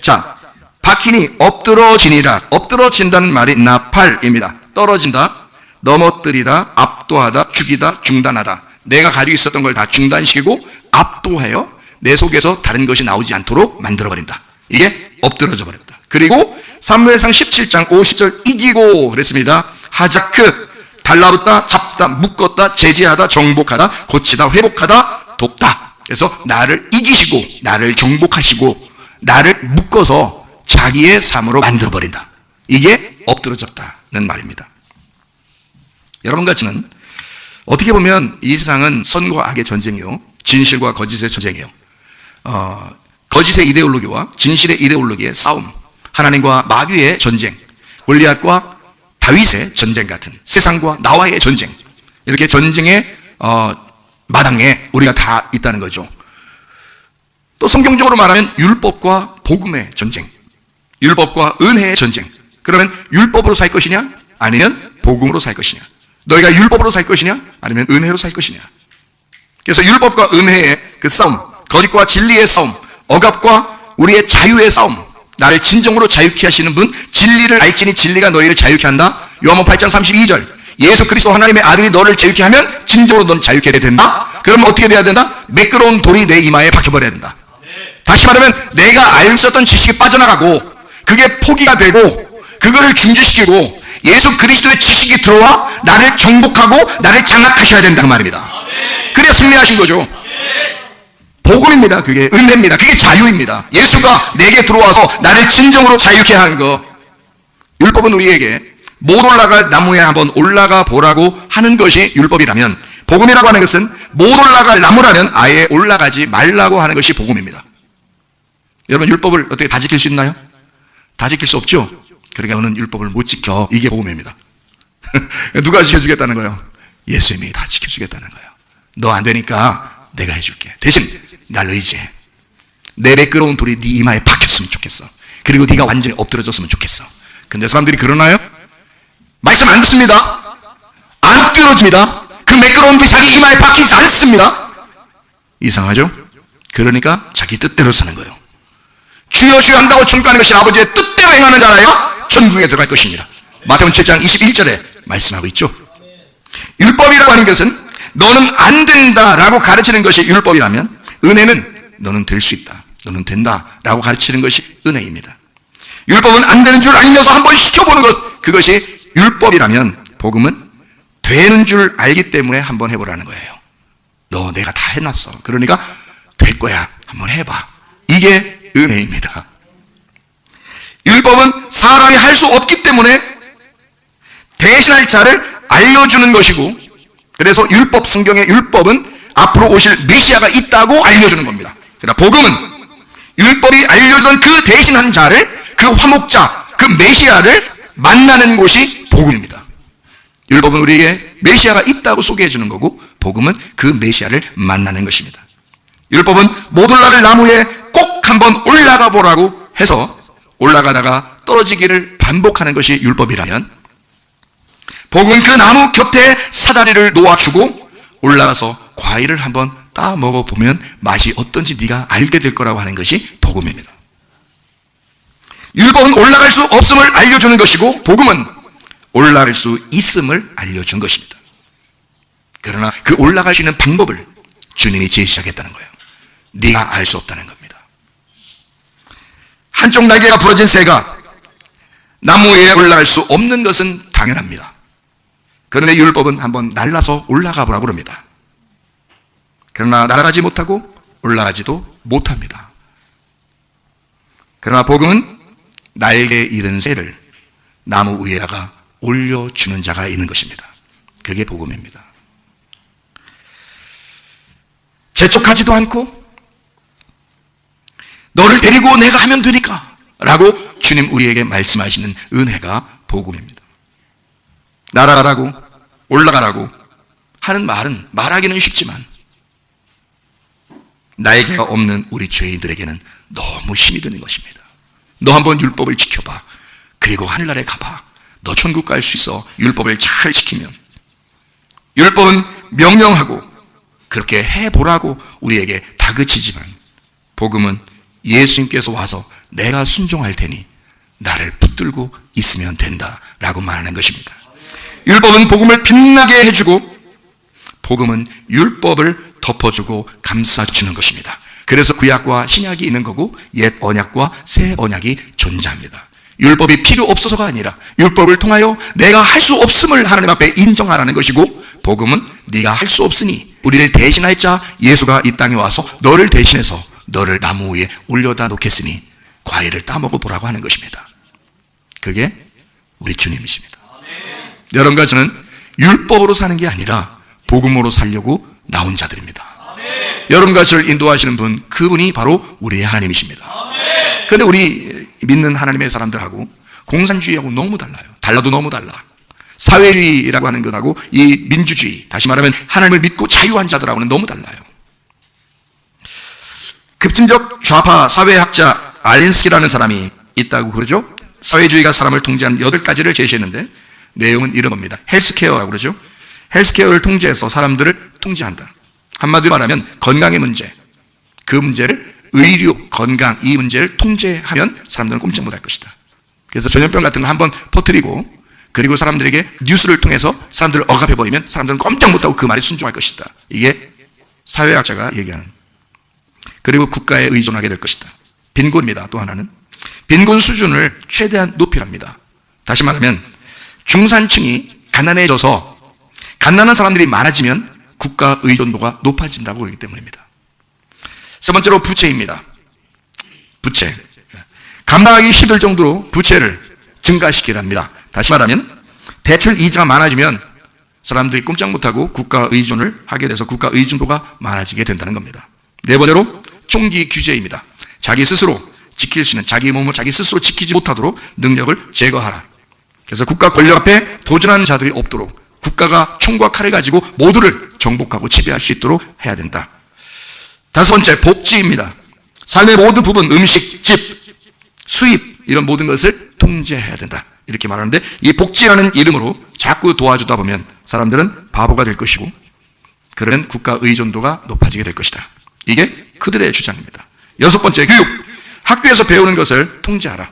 자, 박히니 엎드러지니라. 엎드러진다는 말이 나팔입니다. 떨어진다, 넘어뜨리다, 압도하다, 죽이다, 중단하다. 내가 가지고 있었던 걸 다 중단시키고 압도해요. 내 속에서 다른 것이 나오지 않도록 만들어버린다. 이게 엎드러져 버렸다. 그리고 사무엘상 17장 50절 이기고 그랬습니다. 하자크, 달라붙다, 잡다, 묶었다, 제지하다, 정복하다, 고치다, 회복하다, 돕다. 그래서 나를 이기시고 나를 정복하시고 나를 묶어서 자기의 삶으로 만들어버린다. 이게 엎드러졌다는 말입니다. 여러분과 저는 어떻게 보면 이 세상은 선과 악의 전쟁이요, 진실과 거짓의 전쟁이요, 거짓의 이데올로기와 진실의 이데올로기의 싸움, 하나님과 마귀의 전쟁, 골리앗과 다윗의 전쟁 같은 세상과 나와의 전쟁, 이렇게 전쟁의 마당에 우리가 다 있다는 거죠. 또 성경적으로 말하면 율법과 복음의 전쟁, 율법과 은혜의 전쟁. 그러면 율법으로 살 것이냐 아니면 복음으로 살 것이냐, 너희가 율법으로 살 것이냐 아니면 은혜로 살 것이냐. 그래서 율법과 은혜의 그 싸움, 거짓과 진리의 싸움, 억압과 우리의 자유의 싸움, 나를 진정으로 자유케 하시는 분, 진리를 알지니 진리가 너희를 자유케 한다. 요한복음 8장 32절. 예수 그리스도 하나님의 아들이 너를 자유케 하면 진정으로 넌 자유케 된다. 그러면 어떻게 돼야 된다? 매끄러운 돌이 내 이마에 박혀버려야 된다. 다시 말하면 내가 알고 있었던 지식이 빠져나가고 그게 포기가 되고 그거를 중지시키고 예수 그리스도의 지식이 들어와 나를 정복하고 나를 장악하셔야 된다는 말입니다. 그래야 승리하신 거죠. 복음입니다. 그게 은혜입니다. 그게 자유입니다. 예수가 내게 들어와서 나를 진정으로 자유케 하는 거. 율법은 우리에게 못 올라갈 나무에 한번 올라가 보라고 하는 것이 율법이라면, 복음이라고 하는 것은 못 올라갈 나무라면 아예 올라가지 말라고 하는 것이 복음입니다. 여러분, 율법을 어떻게 다 지킬 수 있나요? 다 지킬 수 없죠. 그러니까 너는 율법을 못 지켜. 이게 복음입니다. 누가 지켜주겠다는 거예요? 예수님이 다 지켜주겠다는 거예요. 너 안 되니까 내가 해줄게. 대신 날 의지해. 내 매끄러운 돌이 네 이마에 박혔으면 좋겠어. 그리고 네가 완전히 엎드러졌으면 좋겠어. 근데 사람들이 그러나요? 말씀 안 듣습니다. 안 떨어집니다. 그 매끄러운 돌이 자기 이마에 박히지 않습니다. 이상하죠? 그러니까 자기 뜻대로 사는 거예요. 주여 주여 한다고 전가하는 것이 아버지의 뜻대로 행하는 자라야 천국에 들어갈 것입니다. 마태복음 7장 21절에 말씀하고 있죠. 율법이라고 하는 것은 너는 안 된다라고 가르치는 것이 율법이라면, 은혜는 너는 될 수 있다, 너는 된다라고 가르치는 것이 은혜입니다. 율법은 안 되는 줄 알면서 한번 시켜보는 것, 그것이 율법이라면, 복음은 되는 줄 알기 때문에 한번 해보라는 거예요. 너 내가 다 해놨어. 그러니까 될 거야. 한번 해봐. 이게 은혜입니다. 율법은 사람이 할 수 없기 때문에 대신할 자를 알려주는 것이고, 그래서 율법, 성경의 율법은 앞으로 오실 메시아가 있다고 알려주는 겁니다. 그러나 복음은 율법이 알려주던 그 대신한 자를, 그 화목자, 그 메시아를 만나는 곳이 복음입니다. 율법은 우리에게 메시아가 있다고 소개해 주는 거고, 복음은 그 메시아를 만나는 것입니다. 율법은 못 올라갈 나무에 꼭 한번 올라가 보라고 해서 올라가다가 떨어지기를 반복하는 것이 율법이라면, 복음은 그 나무 곁에 사다리를 놓아주고 올라가서 과일을 한번 따 먹어보면 맛이 어떤지 네가 알게 될 거라고 하는 것이 복음입니다. 율법은 올라갈 수 없음을 알려주는 것이고, 복음은 올라갈 수 있음을 알려준 것입니다. 그러나 그 올라갈 수 있는 방법을 주님이 제시하겠다는 거예요. 네가 알 수 없다는 겁니다. 한쪽 날개가 부러진 새가 나무 위에 올라갈 수 없는 것은 당연합니다. 그런데 율법은 한번 날라서 올라가 보라고 그럽니다. 그러나 날아가지 못하고 올라가지도 못합니다. 그러나 복음은 날개 잃은 새를 나무 위에다가 올려주는 자가 있는 것입니다. 그게 복음입니다. 재촉하지도 않고 너를 데리고 내가 하면 되니까 라고 주님 우리에게 말씀하시는 은혜가 복음입니다. 날아가라고 올라가라고 하는 말은 말하기는 쉽지만 날개가 없는 우리 죄인들에게는 너무 힘이 드는 것입니다. 너 한번 율법을 지켜봐. 그리고 하늘나라에 가봐. 너 천국 갈 수 있어. 율법을 잘 지키면. 율법은 명령하고 그렇게 해보라고 우리에게 다그치지만, 복음은 예수님께서 와서 내가 순종할 테니 나를 붙들고 있으면 된다라고 말하는 것입니다. 율법은 복음을 빛나게 해주고, 복음은 율법을 덮어주고 감싸주는 것입니다. 그래서 구약과 신약이 있는 거고, 옛 언약과 새 언약이 존재합니다. 율법이 필요 없어서가 아니라 율법을 통하여 내가 할 수 없음을 하나님 앞에 인정하라는 것이고, 복음은 네가 할 수 없으니 우리를 대신할 자 예수가 이 땅에 와서 너를 대신해서 너를 나무 위에 올려다 놓겠으니 과일을 따먹어 보라고 하는 것입니다. 그게 우리 주님이십니다. 여러분과 저는 율법으로 사는 게 아니라 복음으로 살려고 나온 자들입니다. 여러분과 저를 인도하시는 분, 그분이 바로 우리의 하나님이십니다. 그런데 우리 믿는 하나님의 사람들하고 공산주의하고 너무 달라요. 달라도 너무 달라. 사회주의라고 하는 것하고 이 민주주의, 다시 말하면 하나님을 믿고 자유한 자들하고는 너무 달라요. 급진적 좌파 사회학자 알린스키라는 사람이 있다고 그러죠. 사회주의가 사람을 통제하는 8가지를 제시했는데 내용은 이런 겁니다. 헬스케어라고 그러죠. 헬스케어를 통제해서 사람들을 통제한다. 한마디로 말하면 건강의 문제, 그 문제를 의료, 건강, 이 문제를 통제하면 사람들은 꼼짝 못할 것이다. 그래서 전염병 같은 거 한번 퍼뜨리고 그리고 사람들에게 뉴스를 통해서 사람들을 억압해버리면 사람들은 꼼짝 못하고 그 말에 순종할 것이다. 이게 사회학자가 얘기하는. 그리고 국가에 의존하게 될 것이다. 빈곤입니다. 또 하나는 빈곤 수준을 최대한 높이랍니다. 다시 말하면 중산층이 가난해져서 가난한 사람들이 많아지면 국가 의존도가 높아진다고 그러기 때문입니다. 세 번째로 부채입니다. 부채. 감당하기 힘들 정도로 부채를 증가시키랍니다. 다시 말하면 대출 이자가 많아지면 사람들이 꼼짝 못하고 국가 의존을 하게 돼서 국가 의존도가 많아지게 된다는 겁니다. 네 번째로 총기 규제입니다. 자기 스스로 지킬 수 있는, 자기 몸을 자기 스스로 지키지 못하도록 능력을 제거하라. 그래서 국가 권력 앞에 도전하는 자들이 없도록 국가가 총과 칼을 가지고 모두를 정복하고 지배할 수 있도록 해야 된다. 다섯 번째, 복지입니다. 삶의 모든 부분, 음식, 집, 수입, 이런 모든 것을 통제해야 된다. 이렇게 말하는데 이 복지라는 이름으로 자꾸 도와주다 보면 사람들은 바보가 될 것이고 그러면 국가 의존도가 높아지게 될 것이다. 이게 그들의 주장입니다. 여섯 번째, 교육. 학교에서 배우는 것을 통제하라.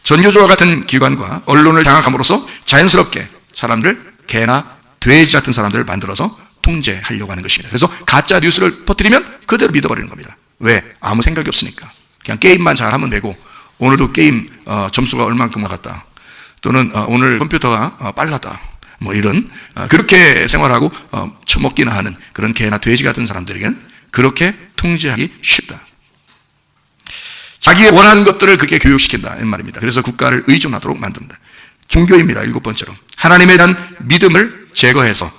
전교조와 같은 기관과 언론을 장악함으로써 자연스럽게 사람들, 개나 돼지 같은 사람들을 만들어서 통제하려고 하는 것입니다. 그래서 가짜 뉴스를 퍼뜨리면 그대로 믿어버리는 겁니다. 왜? 아무 생각이 없으니까. 그냥 게임만 잘하면 되고 오늘도 게임 점수가 얼만큼 나갔다. 또는 오늘 컴퓨터가 빨랐다. 뭐 이런 그렇게 생활하고 처먹기나 하는 그런 개나 돼지 같은 사람들에게는 그렇게 통제하기 쉽다. 자기가 원하는 것들을 그렇게 교육시킨다 이 말입니다. 그래서 국가를 의존하도록 만든다. 종교입니다. 일곱 번째로 하나님에 대한 믿음을 제거해서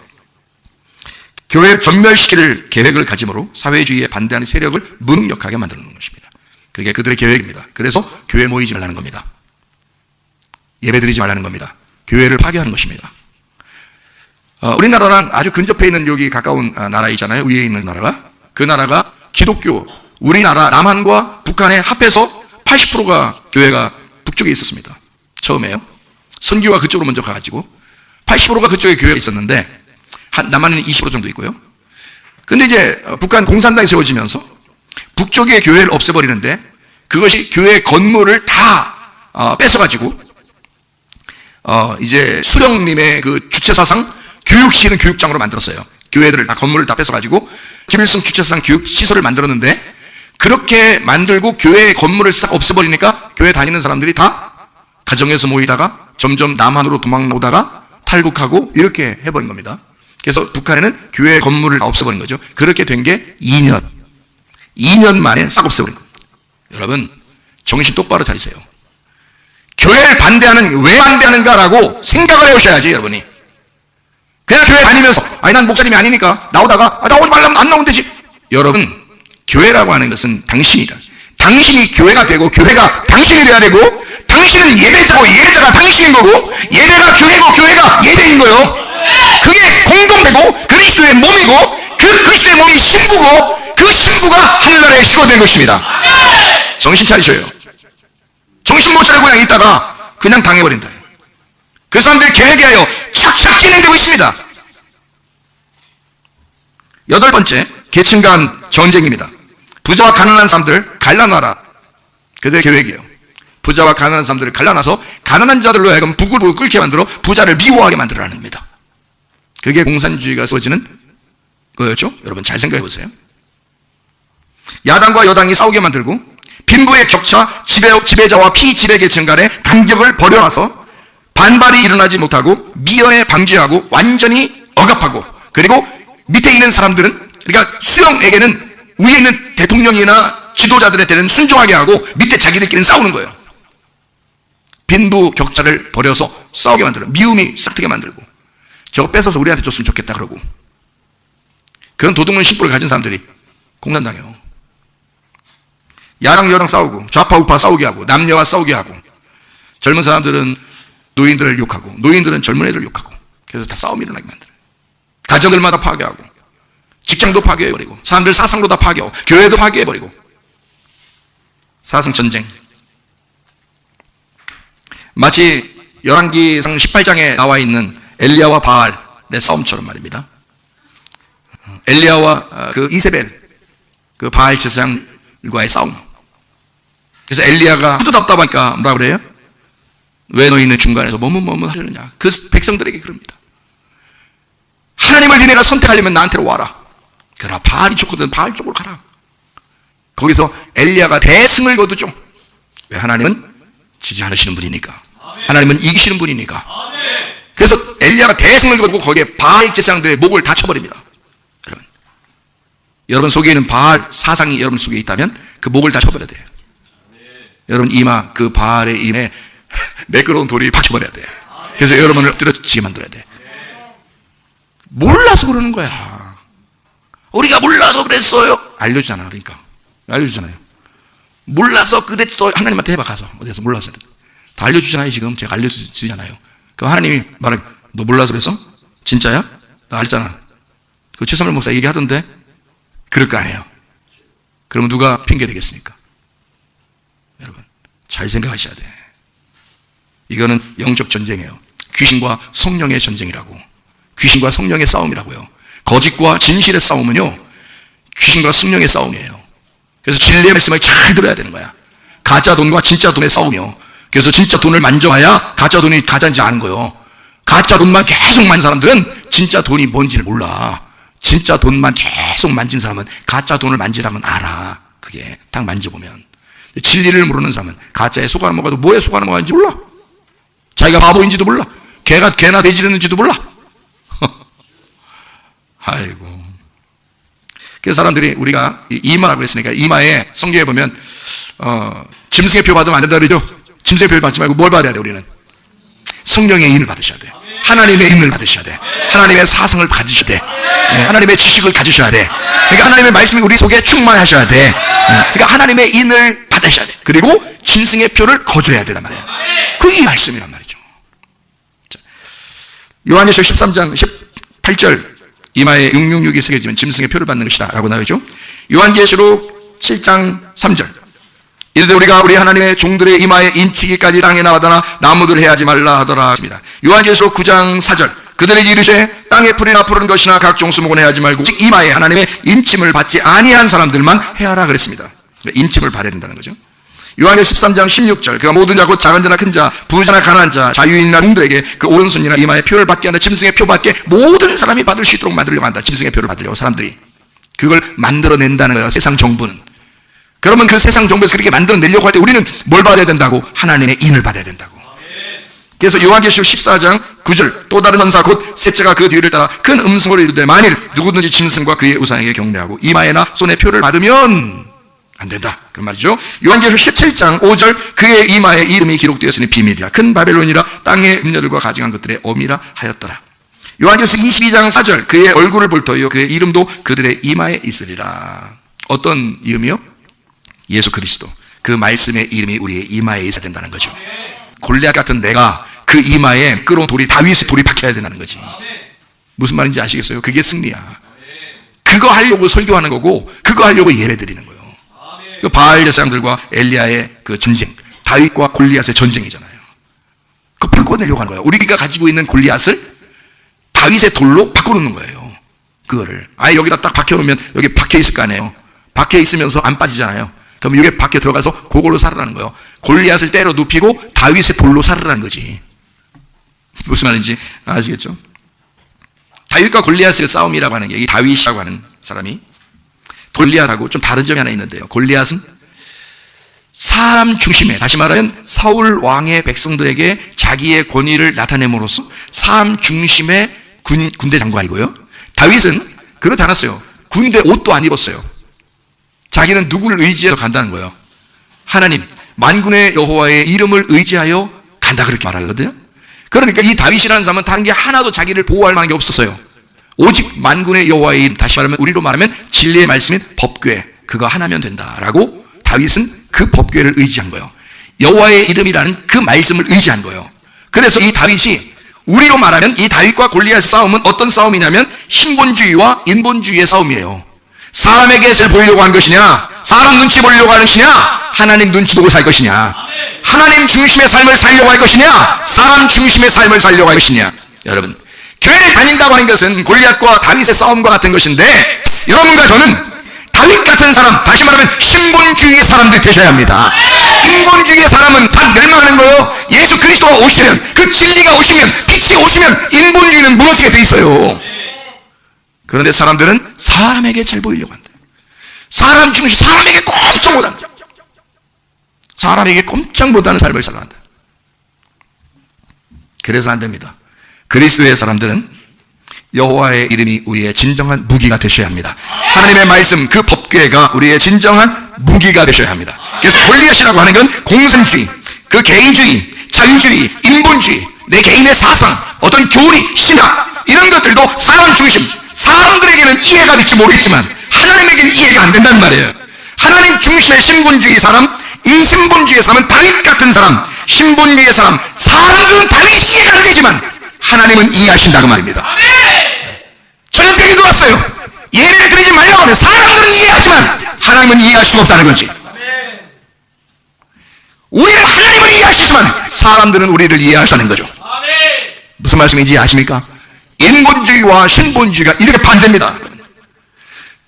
교회를 전멸시킬 계획을 가짐으로 사회주의에 반대하는 세력을 무능력하게 만드는 것입니다. 그게 그들의 계획입니다. 그래서 교회 모이지 말라는 겁니다. 예배드리지 말라는 겁니다. 교회를 파괴하는 것입니다. 우리나라랑 아주 근접해 있는 여기 가까운 나라 있잖아요. 위에 있는 나라가. 그 나라가 기독교, 우리나라 남한과 북한에 합해서 80%가 교회가 북쪽에 있었습니다. 처음에요. 선교가 그쪽으로 먼저 가가지고 80%가 그쪽에 교회가 있었는데 남한은 20% 정도 있고요. 근데 이제 북한 공산당이 세워지면서 북쪽의 교회를 없애버리는데 그것이 교회 건물을 다 뺏어가지고 이제 수령님의 그 주체사상 교육시키는 교육장으로 만들었어요. 교회들을 다 건물을 다 뺏어가지고 김일성 주체사상 교육 시설을 만들었는데 그렇게 만들고 교회의 건물을 싹 없애버리니까 교회 다니는 사람들이 다 가정에서 모이다가 점점 남한으로 도망오다가 탈북하고 이렇게 해버린 겁니다. 그래서 북한에는 교회 건물을 다 없애버린 거죠. 그렇게 된 게 2년 만에 싹 없애버린 겁니다. 여러분 정신 똑바로 차리세요. 교회를 왜 반대하는가라고 생각을 해오셔야지 여러분이. 그냥 교회 다니면서 아니 난 목사님이 아니니까 나오다가 나오지 말라면 안 나오면 되지. 여러분 교회라고 하는 것은 당신이다. 당신이 교회가 되고 교회가 당신이 돼야 되고 당신은 예배자고 예배자가 당신인 거고 예배가 교회고 교회가 예배인 거예요. 그게 공동되고 그리스도의 몸이고 그 그리스도의 몸이 신부고 그 신부가 하늘나라의 주가 된 것입니다. 정신 차리셔요. 정신 못 차리고 그냥 있다가 그냥 당해버린다. 그 사람들의 계획에 하여 착착 진행되고 있습니다. 여덟 번째, 계층 간 전쟁입니다. 부자와 가난한 사람들을 갈라놔라. 그들의 계획이에요. 부자와 가난한 사람들을 갈라놔서 가난한 자들로 하여금 부글부글 끓게 만들어 부자를 미워하게 만들어라는 겁니다. 그게 공산주의가 세워지는 거였죠. 여러분 잘 생각해 보세요. 야당과 여당이 싸우게 만들고 빈부의 격차, 지배자와 피지배계층 간의 간격을 벌여놔서 반발이 일어나지 못하고 미연에 방지하고 완전히 억압하고 그리고 밑에 있는 사람들은 그러니까 수령에게는 위에 있는 대통령이나 지도자들한테는 순종하게 하고 밑에 자기들끼리는 싸우는 거예요. 빈부 격차를 벌여서 싸우게 만들어 미움이 싹트게 만들고 저거 뺏어서 우리한테 줬으면 좋겠다 그러고, 그런 도둑놈 심보를 가진 사람들이 공산당해요. 야당 여당 싸우고, 좌파 우파 싸우게 하고, 남녀가 싸우게 하고, 젊은 사람들은 노인들을 욕하고, 노인들은 젊은 애들을 욕하고, 그래서 다 싸움이 일어나게 만들어요. 가정들마다 파괴하고, 직장도 파괴해버리고, 사람들 사상도 다 파괴하고, 교회도 파괴해버리고, 사상 전쟁. 마치 열왕기상 18장에 나와 있는 엘리야와 바알의 싸움처럼 말입니다. 엘리야와 그 이세벨, 그 바알 제사장과의 싸움. 그래서 엘리야가 하도 답답하니까 뭐라 그래요? 왜 너희는 중간에서 머뭇머뭇 하려느냐? 그 백성들에게 그럽니다. 하나님을 니네가 선택하려면 나한테로 와라. 그러나 바알이 좋거든 바알 쪽으로 가라. 거기서 엘리야가 대승을 거두죠. 왜? 하나님은 지지 않으시는 분이니까. 하나님은 이기시는 분이니까. 그래서 엘리야가 대승을 거두고 거기에 바알 제사장들의 목을 다 쳐버립니다. 여러분 속에 있는 바알 사상이 여러분 속에 있다면 그 목을 다 쳐버려야 돼요. 여러분 이마, 그 바알의 임에 매끄러운 돌이 박혀버려야 돼요. 그래서 여러분을 엎드려지게 만들어야 돼. 몰라서 그러는 거야. 우리가 몰라서 그랬어요. 알려주잖아. 그러니까 알려주잖아요. 몰라서 그랬어요. 하나님한테 해봐. 가서 어디서 몰라서 다 알려주잖아요. 지금 제가 알려주잖아요. 그럼 하나님이 말해, 너 몰라서 그랬어? 진짜야? 나 알잖아. 그 최선물 목사 얘기하던데. 그럴 거 아니에요. 그러면 누가 핑계 되겠습니까? 여러분 잘 생각하셔야 돼. 이거는 영적 전쟁이에요. 귀신과 성령의 전쟁이라고. 귀신과 성령의 싸움이라고요. 거짓과 진실의 싸움은요, 귀신과 성령의 싸움이에요. 그래서 진리의 말씀을 잘 들어야 되는 거야. 가짜 돈과 진짜 돈의 싸움이요. 그래서 진짜 돈을 만져봐야 가짜 돈이 가짜인지 아는 거예요. 가짜 돈만 계속 만진 사람들은 진짜 돈이 뭔지를 몰라. 진짜 돈만 계속 만진 사람은 가짜 돈을 만지라면 알아. 그게 딱 만져보면. 진리를 모르는 사람은 가짜에 속아 넘어가도 뭐에 속아 넘어가는지 몰라. 자기가 바보인지도 몰라. 개가 개나 돼지였는지도 몰라. 아이고. 그래서 사람들이 우리가 이마라고 했으니까 이마에 성경에 보면 짐승의 표 받으면 안 된다 그러죠. 짐승의 표를 받지 말고 뭘 받아야 돼? 우리는 성령의 인을 받으셔야 돼. 하나님의 인을 받으셔야 돼. 하나님의 사성을 가지셔야 돼. 하나님의 지식을 가지셔야 돼. 그러니까 하나님의 말씀이 우리 속에 충만하셔야 돼. 그러니까 하나님의 인을 받으셔야 돼. 그리고 짐승의 표를 거둬야 되단 말이에요. 그게 이 말씀이란 말이죠. 요한계시록 13장 18절 이마에 666이 새겨지면 짐승의 표를 받는 것이다 라고 나오죠. 요한계시록 7장 3절 이르되 우리가 우리 하나님의 종들의 이마에 인치기까지 땅에 나와다나 나무들 해하지 말라 하더라 했습니다. 요한계시록 9장 4절 그들에게 이르시되 땅에 풀이나 푸른 것이나 각종 수목은 해하지 말고 오직 이마에 하나님의 인침을 받지 아니한 사람들만 해하라 그랬습니다. 인침을 받아야 된다는 거죠. 요한계시록 13장 16절 그가 모든 자 곧 작은 자나 큰 자 부자나 가난한 자 자유인이나 종들에게 그 오른손이나 이마에 표를 받게 하는 짐승의 표밖에 모든 사람이 받을 수 있도록 만들려고 한다. 짐승의 표를 받으려고 사람들이 그걸 만들어낸다는 거예요. 세상 정부는. 그러면 그 세상 정부에서 그렇게 만들어내려고 할 때 우리는 뭘 받아야 된다고? 하나님의 인을 받아야 된다고. 그래서 요한계시록 14장 9절 또 다른 천사 곧 셋째가 그 뒤를 따라 큰 음성으로 이르되 만일 누구든지 짐승과 그의 우상에게 경배하고 이마에나 손에 표를 받으면 안 된다. 그 말이죠. 요한계시록 17장 5절 그의 이마에 이름이 기록되었으니 비밀이라 큰 바벨론이라 땅의 음녀들과 가증한 것들의 엄이라 하였더라. 요한계시록 22장 4절 그의 얼굴을 볼 터이요 그의 이름도 그들의 이마에 있으리라. 어떤 이름이요? 예수 그리스도. 그 말씀의 이름이 우리의 이마에 있어야 된다는 거죠. 골리앗 같은 내가 그 이마에 끌어온 돌이 다윗의 돌이 박혀야 된다는 거지. 무슨 말인지 아시겠어요? 그게 승리야. 그거 하려고 설교하는 거고 그거 하려고 예배 드리는 거예요. 그 바알 제사장들과 엘리야의 그 전쟁, 다윗과 골리앗의 전쟁이잖아요. 그거 바꿔내려고 하는 거예요. 우리가 가지고 있는 골리앗을 다윗의 돌로 바꿔놓는 거예요. 그거를 아예 여기다 딱 박혀놓으면 여기 박혀 있을 거 아니에요. 박혀 있으면서 안 빠지잖아요. 그럼 여기 밖에 들어가서 그걸로 살으라는 거예요. 골리앗을 때려 눕히고 다윗의 돌로 살으라는 거지. 무슨 말인지 아시겠죠? 다윗과 골리앗의 싸움이라고 하는 게 이 다윗이라고 하는 사람이 골리앗하고 좀 다른 점이 하나 있는데요. 골리앗은 사람 중심에, 다시 말하면 사울 왕의 백성들에게 자기의 권위를 나타냄으로써 사람 중심의 군대 장관이고요. 다윗은 그렇지 않았어요. 군대 옷도 안 입었어요. 자기는 누구를 의지해서 간다는 거예요? 하나님, 만군의 여호와의 이름을 의지하여 간다 그렇게 말하거든요. 그러니까 이 다윗이라는 사람은 다른 게 하나도 자기를 보호할 만한 게 없었어요. 오직 만군의 여호와의 이름, 다시 말하면 우리로 말하면 진리의 말씀인 법궤, 그거 하나면 된다라고 다윗은 그 법궤를 의지한 거예요. 여호와의 이름이라는 그 말씀을 의지한 거예요. 그래서 이 다윗이, 우리로 말하면 이 다윗과 골리앗의 싸움은 어떤 싸움이냐면 신본주의와 인본주의의 싸움이에요. 사람에게 잘 보이려고 하는 것이냐, 사람 눈치 보려고 하는 것이냐, 하나님 눈치 보고 살 것이냐, 하나님 중심의 삶을 살려고 할 것이냐, 사람 중심의 삶을 살려고 할 것이냐. 여러분, 교회를 다닌다고 하는 것은 골리앗과 다윗의 싸움과 같은 것인데, 여러분과 저는 다윗 같은 사람, 다시 말하면 신본주의의 사람들이 되셔야 합니다. 인본주의의 사람은 다 멸망하는 거예요. 예수 그리스도가 오시면, 그 진리가 오시면, 빛이 오시면 인본주의는 무너지게 돼 있어요. 그런데 사람들은 사람에게 잘 보이려고 한다. 사람 중심, 사람에게 꼼짝 못한다. 사람에게 꼼짝 못하는 삶을 살아간다. 그래서 안 됩니다. 그리스도의 사람들은 여호와의 이름이 우리의 진정한 무기가 되셔야 합니다. 하나님의 말씀, 그 법궤가 우리의 진정한 무기가 되셔야 합니다. 그래서 골리앗이라고 하는 건 공산주의, 그 개인주의, 자유주의, 인본주의, 내 개인의 사상, 어떤 교리, 신학, 이런 것들도 사람 중심, 사람들에게는 이해가 될지 모르겠지만 하나님에게는 이해가 안 된단 말이에요. 하나님 중심의 신본주의 사람, 이 신본주의 사람은 다윗 같은 사람, 신본주의 사람, 사람들은 다윗이 이해가 안 되지만 하나님은 이해하신다고 말입니다. 저녁병이 들어왔어요. 예배를 드리지 말라고 하는데 사람들은 이해하지만 하나님은 이해할 수가 없다는 거지. 우리는 하나님을 이해하시지만 사람들은 우리를 이해하시는 거죠. 무슨 말씀인지 아십니까? 인본주의와 신본주의가 이렇게 반대입니다.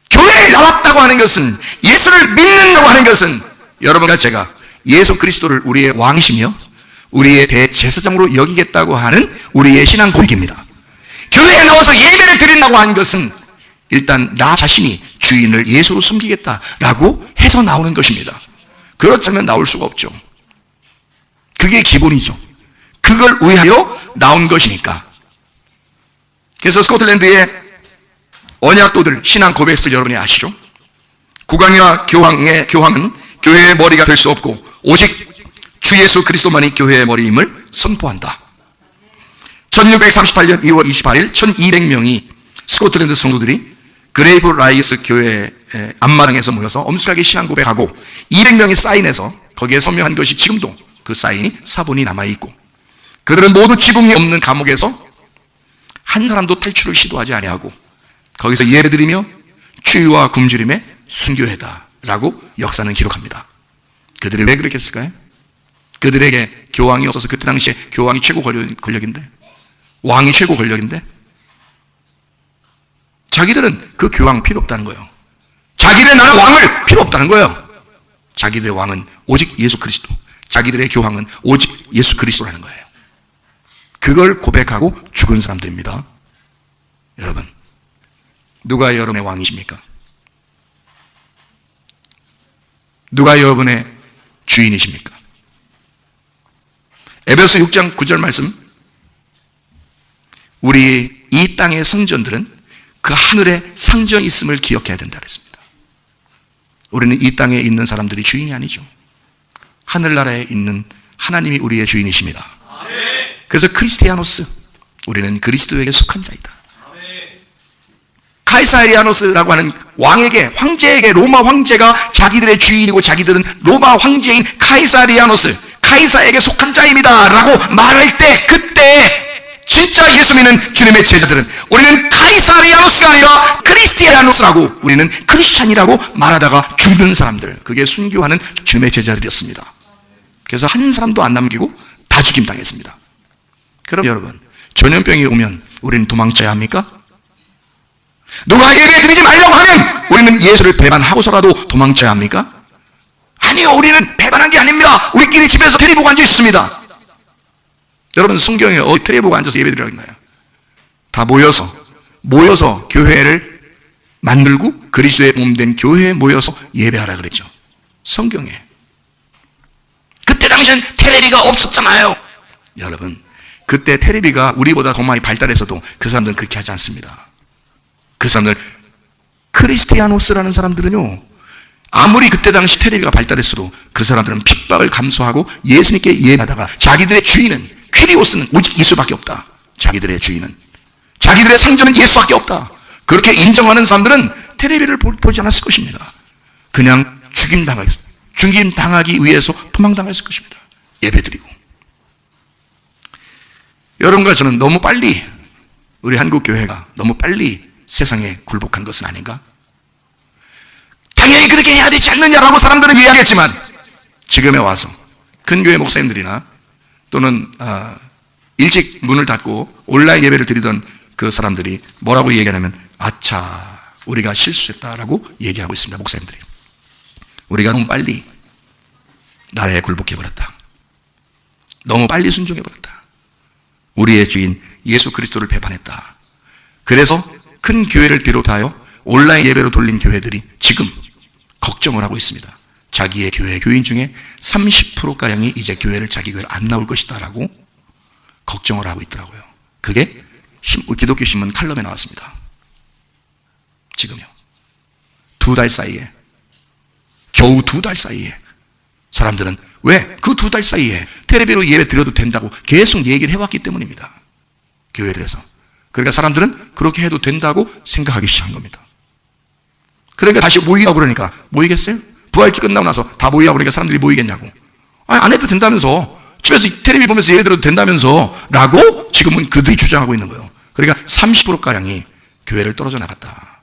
교회에 나왔다고 하는 것은, 예수를 믿는다고 하는 것은, 여러분과 제가 예수 그리스도를 우리의 왕이시며 우리의 대제사장으로 여기겠다고 하는 우리의 신앙 고백입니다. 교회에 나와서 예배를 드린다고 하는 것은 일단 나 자신이 주인을 예수로 숨기겠다라고 해서 나오는 것입니다. 그렇다면 나올 수가 없죠. 그게 기본이죠. 그걸 위하여 나온 것이니까. 그래서 스코틀랜드의 언약도들 신앙 고백을 여러분이 아시죠? 국왕이나 교황은 교회의 머리가 될 수 없고 오직 주 예수 그리스도만이 교회의 머리임을 선포한다. 1638년 2월 28일 1200명이 스코틀랜드 성도들이 그레이브 라이스 교회 앞마당에서 모여서 엄숙하게 신앙 고백하고 200명이 사인해서 거기에 서명한 것이 지금도 그 사인이 사본이 남아있고, 그들은 모두 지붕이 없는 감옥에서 한 사람도 탈출을 시도하지 아니하고 거기서 예배드리며 추위와 굶주림에 순교했다라고 역사는 기록합니다. 그들이 왜 그렇게 했을까요? 그들에게 교황이 없어서, 그때 당시에 교황이 최고 권력인데, 왕이 최고 권력인데, 자기들은 그 교황 필요 없다는 거예요. 자기들의 나라 왕을 필요 없다는 거예요. 자기들의 왕은 오직 예수 그리스도, 자기들의 교황은 오직 예수 그리스도라는 거예요. 그걸 고백하고 죽은 사람들입니다. 여러분, 누가 여러분의 왕이십니까? 누가 여러분의 주인이십니까? 에베소 6장 9절 말씀, 우리 이 땅의 성전들은 그 하늘에 상전이 있음을 기억해야 된다 그랬습니다. 우리는 이 땅에 있는 사람들이 주인이 아니죠. 하늘나라에 있는 하나님이 우리의 주인이십니다. 그래서 크리스티아노스, 우리는 그리스도에게 속한 자이다. 카이사리아노스라고 하는 왕에게, 황제에게, 로마 황제가 자기들의 주인이고 자기들은 로마 황제인 카이사리아노스, 카이사에게 속한 자입니다 라고 말할 때, 그때 진짜 예수 믿는 주님의 제자들은 우리는 카이사리아노스가 아니라 크리스티아노스라고, 우리는 크리스찬이라고 말하다가 죽는 사람들, 그게 순교하는 주님의 제자들이었습니다. 그래서 한 사람도 안 남기고 다 죽임당했습니다. 그럼 여러분, 전염병이 오면 우리는 도망쳐야 합니까? 누가 예배 드리지 말라고 하면 우리는 예수를 배반하고서라도 도망쳐야 합니까? 아니요, 우리는 배반한 게 아닙니다. 우리끼리 집에서 테레비 보고 앉아 있습니다. 여러분, 성경에 테레비 보고 앉아서 예배 드리라고 했나요? 다 모여서 교회를 만들고 그리스도의 몸된 교회에 모여서 예배하라 그랬죠. 성경에. 그때 당시엔 테레비가 없었잖아요. 여러분, 그때 테레비가 우리보다 더 많이 발달했어도 그 사람들은 그렇게 하지 않습니다. 그 사람들, 크리스티아노스라는 사람들은요, 아무리 그때 당시 테레비가 발달했어도 그 사람들은 핍박을 감수하고 예수님께 예배하다가 자기들의 주인은 퀴리오스는 오직 예수밖에 없다. 자기들의 주인은, 자기들의 상전은 예수밖에 없다. 그렇게 인정하는 사람들은 텔레비를 보지 않았을 것입니다. 그냥 죽임당하기 위해서 도망당했을 것입니다. 예배드리고. 여러분과 저는 너무 빨리, 우리 한국 교회가 너무 빨리 세상에 굴복한 것은 아닌가? 당연히 그렇게 해야 되지 않느냐라고 사람들은 이야기했지만, 지금에 와서 큰 교회 목사님들이나 또는 일찍 문을 닫고 온라인 예배를 드리던 그 사람들이 뭐라고 얘기하냐면, 아차, 우리가 실수했다라고 얘기하고 있습니다. 목사님들이. 우리가 너무 빨리 나라에 굴복해버렸다. 너무 빨리 순종해버렸다. 우리의 주인 예수 그리스도를 배반했다. 그래서 큰 교회를 비롯하여 온라인 예배로 돌린 교회들이 지금 걱정을 하고 있습니다. 자기의 교회 교인 중에 30%가량이 이제 교회를 자기 교회를 안 나올 것이다 라고 걱정을 하고 있더라고요. 그게 기독교 신문 칼럼에 나왔습니다. 지금요. 2달 사이에, 겨우 2달 사이에 사람들은 왜 그 2달 사이에 텔레비로 예배 드려도 된다고 계속 얘기를 해왔기 때문입니다. 교회들에서. 그러니까 사람들은 그렇게 해도 된다고 생각하기 시작한 겁니다. 그러니까 다시 모이라고 그러니까 모이겠어요? 부활주 끝나고 나서 다 모이라고 그러니까 사람들이 모이겠냐고. 아니, 안 해도 된다면서, 집에서 텔레비 보면서 예배 드려도 된다면서 라고 지금은 그들이 주장하고 있는 거예요. 그러니까 30%가량이 교회를 떨어져 나갔다,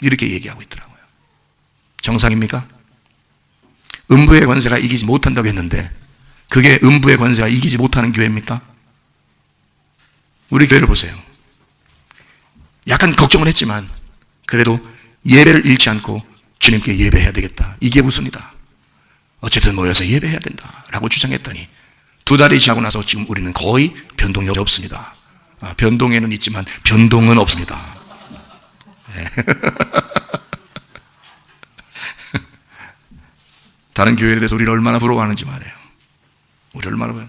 이렇게 얘기하고 있더라고요. 정상입니까? 음부의 권세가 이기지 못한다고 했는데 그게 음부의 권세가 이기지 못하는 교회입니까? 우리 교회를 보세요. 약간 걱정을 했지만 그래도 예배를 잃지 않고 주님께 예배해야 되겠다, 이게 우선이다, 어쨌든 모여서 예배해야 된다 라고 주장했더니 2달이 지나고 나서 지금 우리는 거의 변동이 없습니다. 변동에는 있지만 변동은 없습니다. 네. 다른 교회들에서 우리를 얼마나 부러워하는지 말해요. 우리 얼마나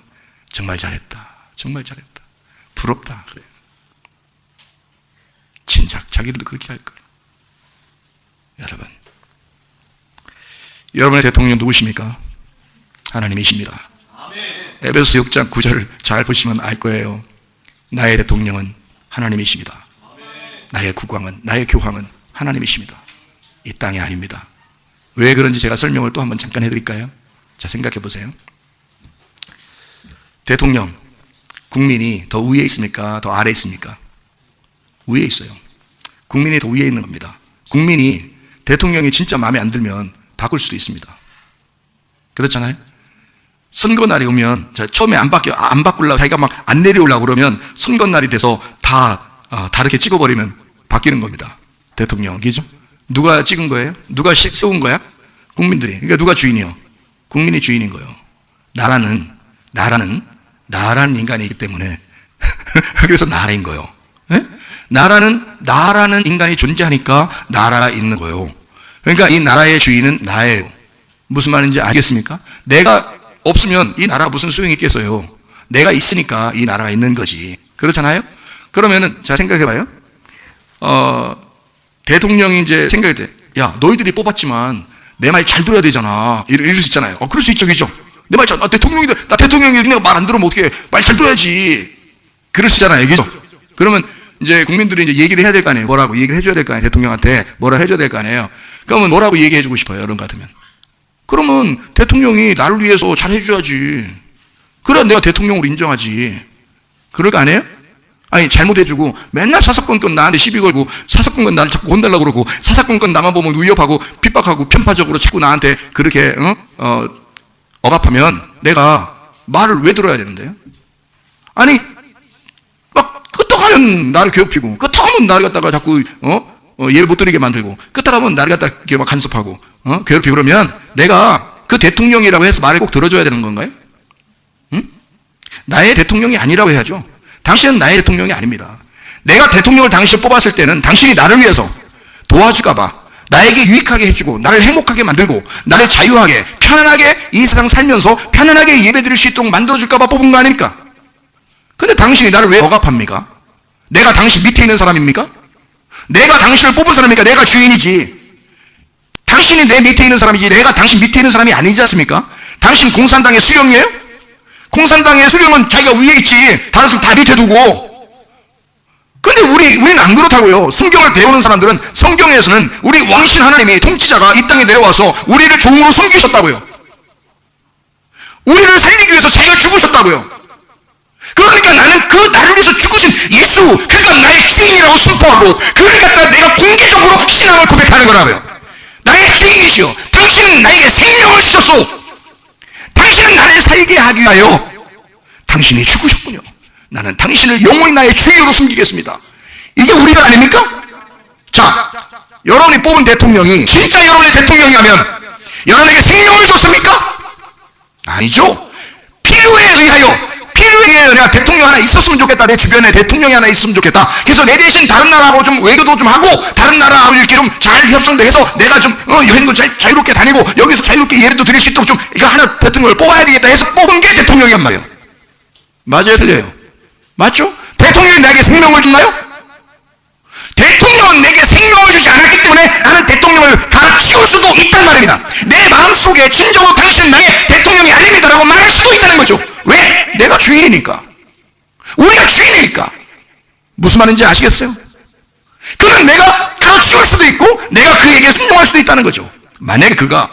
정말 잘했다, 정말 잘했다, 부럽다 그래요. 진작 자기들도 그렇게 할 거예요. 여러분, 여러분의 대통령 누구십니까? 하나님이십니다. 에베소서 6장 9절을 잘 보시면 알 거예요. 나의 대통령은 하나님이십니다. 나의 국왕은, 나의 교황은 하나님이십니다. 이 땅이 아닙니다. 왜 그런지 제가 설명을 또 한번 잠깐 해드릴까요? 자, 생각해 보세요. 대통령, 국민이 더 위에 있습니까? 더 아래에 있습니까? 위에 있어요. 국민이 더 위에 있는 겁니다. 국민이 대통령이 진짜 마음에 안 들면 바꿀 수도 있습니다. 그렇잖아요? 선거 날이 오면, 처음에 안 바꾸려고 자기가 막 안 내려오려고 그러면 선거 날이 돼서 다르게 찍어버리면 바뀌는 겁니다. 대통령, 그죠? 누가 찍은 거예요? 누가 세운 거야? 국민들이. 그러니까 누가 주인이요? 국민이 주인인 거예요. 나라는 인간이기 때문에 그래서 나라인 거예요. 네? 나라는 인간이 존재하니까 나라가 있는 거예요. 그러니까 이 나라의 주인은 나예요. 무슨 말인지 알겠습니까? 내가 없으면 이 나라가 무슨 소용이 있겠어요? 내가 있으니까 이 나라가 있는 거지. 그렇잖아요? 그러면은 자, 생각해봐요. 대통령이 이제 생각이 돼. 야, 너희들이 뽑았지만 내 말 잘 들어야 되잖아. 이럴 수 있잖아요. 그럴 수 있죠, 그죠? 내 말 잘, 나 대통령이 그냥 말 안 들으면 어떻게 해? 말 잘 들어야지. 그럴 수 있잖아요, 그죠? 그러면 이제 국민들이 이제 얘기를 해야 될 거 아니에요. 뭐라고 얘기를 해줘야 될 거 아니에요. 대통령한테 뭐라 해줘야 될 거 아니에요. 그러면 뭐라고 얘기해주고 싶어요, 여러분 같으면? 그러면 대통령이 나를 위해서 잘 해줘야지. 그래야 내가 대통령으로 인정하지. 그럴 거 아니에요? 아니, 잘못해주고 맨날 사사건건 나한테 시비 걸고 사사건건 나를 자꾸 혼달라고 그러고 사사건건 나만 보면 위협하고 핍박하고 편파적으로 자꾸 나한테 그렇게 억압하면 내가 말을 왜 들어야 되는데요? 아니, 막 끄떡하면 나를 괴롭히고 끄떡하면 나를 갖다가 자꾸 예를 못 드리게 만들고 끄떡하면 나를 갖다가 이렇게 막 간섭하고 괴롭히고 그러면 내가 그 대통령이라고 해서 말을 꼭 들어줘야 되는 건가요? 응? 나의 대통령이 아니라고 해야죠. 당신은 나의 대통령이 아닙니다. 내가 대통령을 당신을 뽑았을 때는 당신이 나를 위해서 도와줄까봐 나에게 유익하게 해주고 나를 행복하게 만들고 나를 자유하게 편안하게 이 세상 살면서 편안하게 예배드릴 수 있도록 만들어줄까봐 뽑은 거 아닙니까? 근데 당신이 나를 왜 억압합니까? 내가 당신 밑에 있는 사람입니까? 내가 당신을 뽑은 사람이니까 내가 주인이지. 당신이 내 밑에 있는 사람이지 내가 당신 밑에 있는 사람이 아니지 않습니까? 당신 공산당의 수령이에요? 공산당의 수령은 자기가 위에 있지, 다른 사람 다 밑에 두고. 근데 우리는 안 그렇다고요. 성경을 배우는 사람들은 성경에서는 우리 왕이신 하나님이, 통치자가 이 땅에 내려와서 우리를 종으로 섬기셨다고요. 우리를 살리기 위해서 자기가 죽으셨다고요. 그러니까 나는 그 나를 위해서 죽으신 예수, 그가 나의 주인이라고 선포하고, 그를 갖다가 내가 공개적으로 신앙을 고백하는 거라고요. 나의 주인이시여, 당신은 나에게 생명을 주셨소. 당신은 나를 살게 하기 위하여 당신이 죽으셨군요. 나는 당신을 영원히 나의 주인으로 숨기겠습니다. 이게 우리가 아닙니까? 자, 여러분이 뽑은 대통령이 진짜 여러분의 대통령이라면 여러분에게 생명을 줬습니까? 아니죠. 필요에 의하여 내가 대통령 하나 있었으면 좋겠다, 내 주변에 대통령이 하나 있으면 좋겠다, 그래서 내 대신 다른 나라하고 좀 외교도 좀 하고 다른 나라하고 이렇게 좀 잘 협상도 해서 내가 좀 여행도 자유롭게 다니고 여기서 자유롭게 예배도 드릴 수 있도록 좀 이거 하나 대통령을 뽑아야 되겠다 해서 뽑은 게 대통령이란 말이에요. 맞아요, 틀려요? 맞죠? 대통령이 나에게 생명을 줬나요? 대통령은 내게 생명을 주지 않았기 때문에 나는 대통령을 갈아치울 수도 있단 말입니다. 내 마음속에 진정으로 당신은 나의 대통령이 아닙니다 라고 말할 수도 있다는 거죠. 왜? 내가 주인이니까. 우리가 주인이니까. 무슨 말인지 아시겠어요? 그는 내가 갈아치울 수도 있고 내가 그에게 순종할 수도 있다는 거죠. 만약에 그가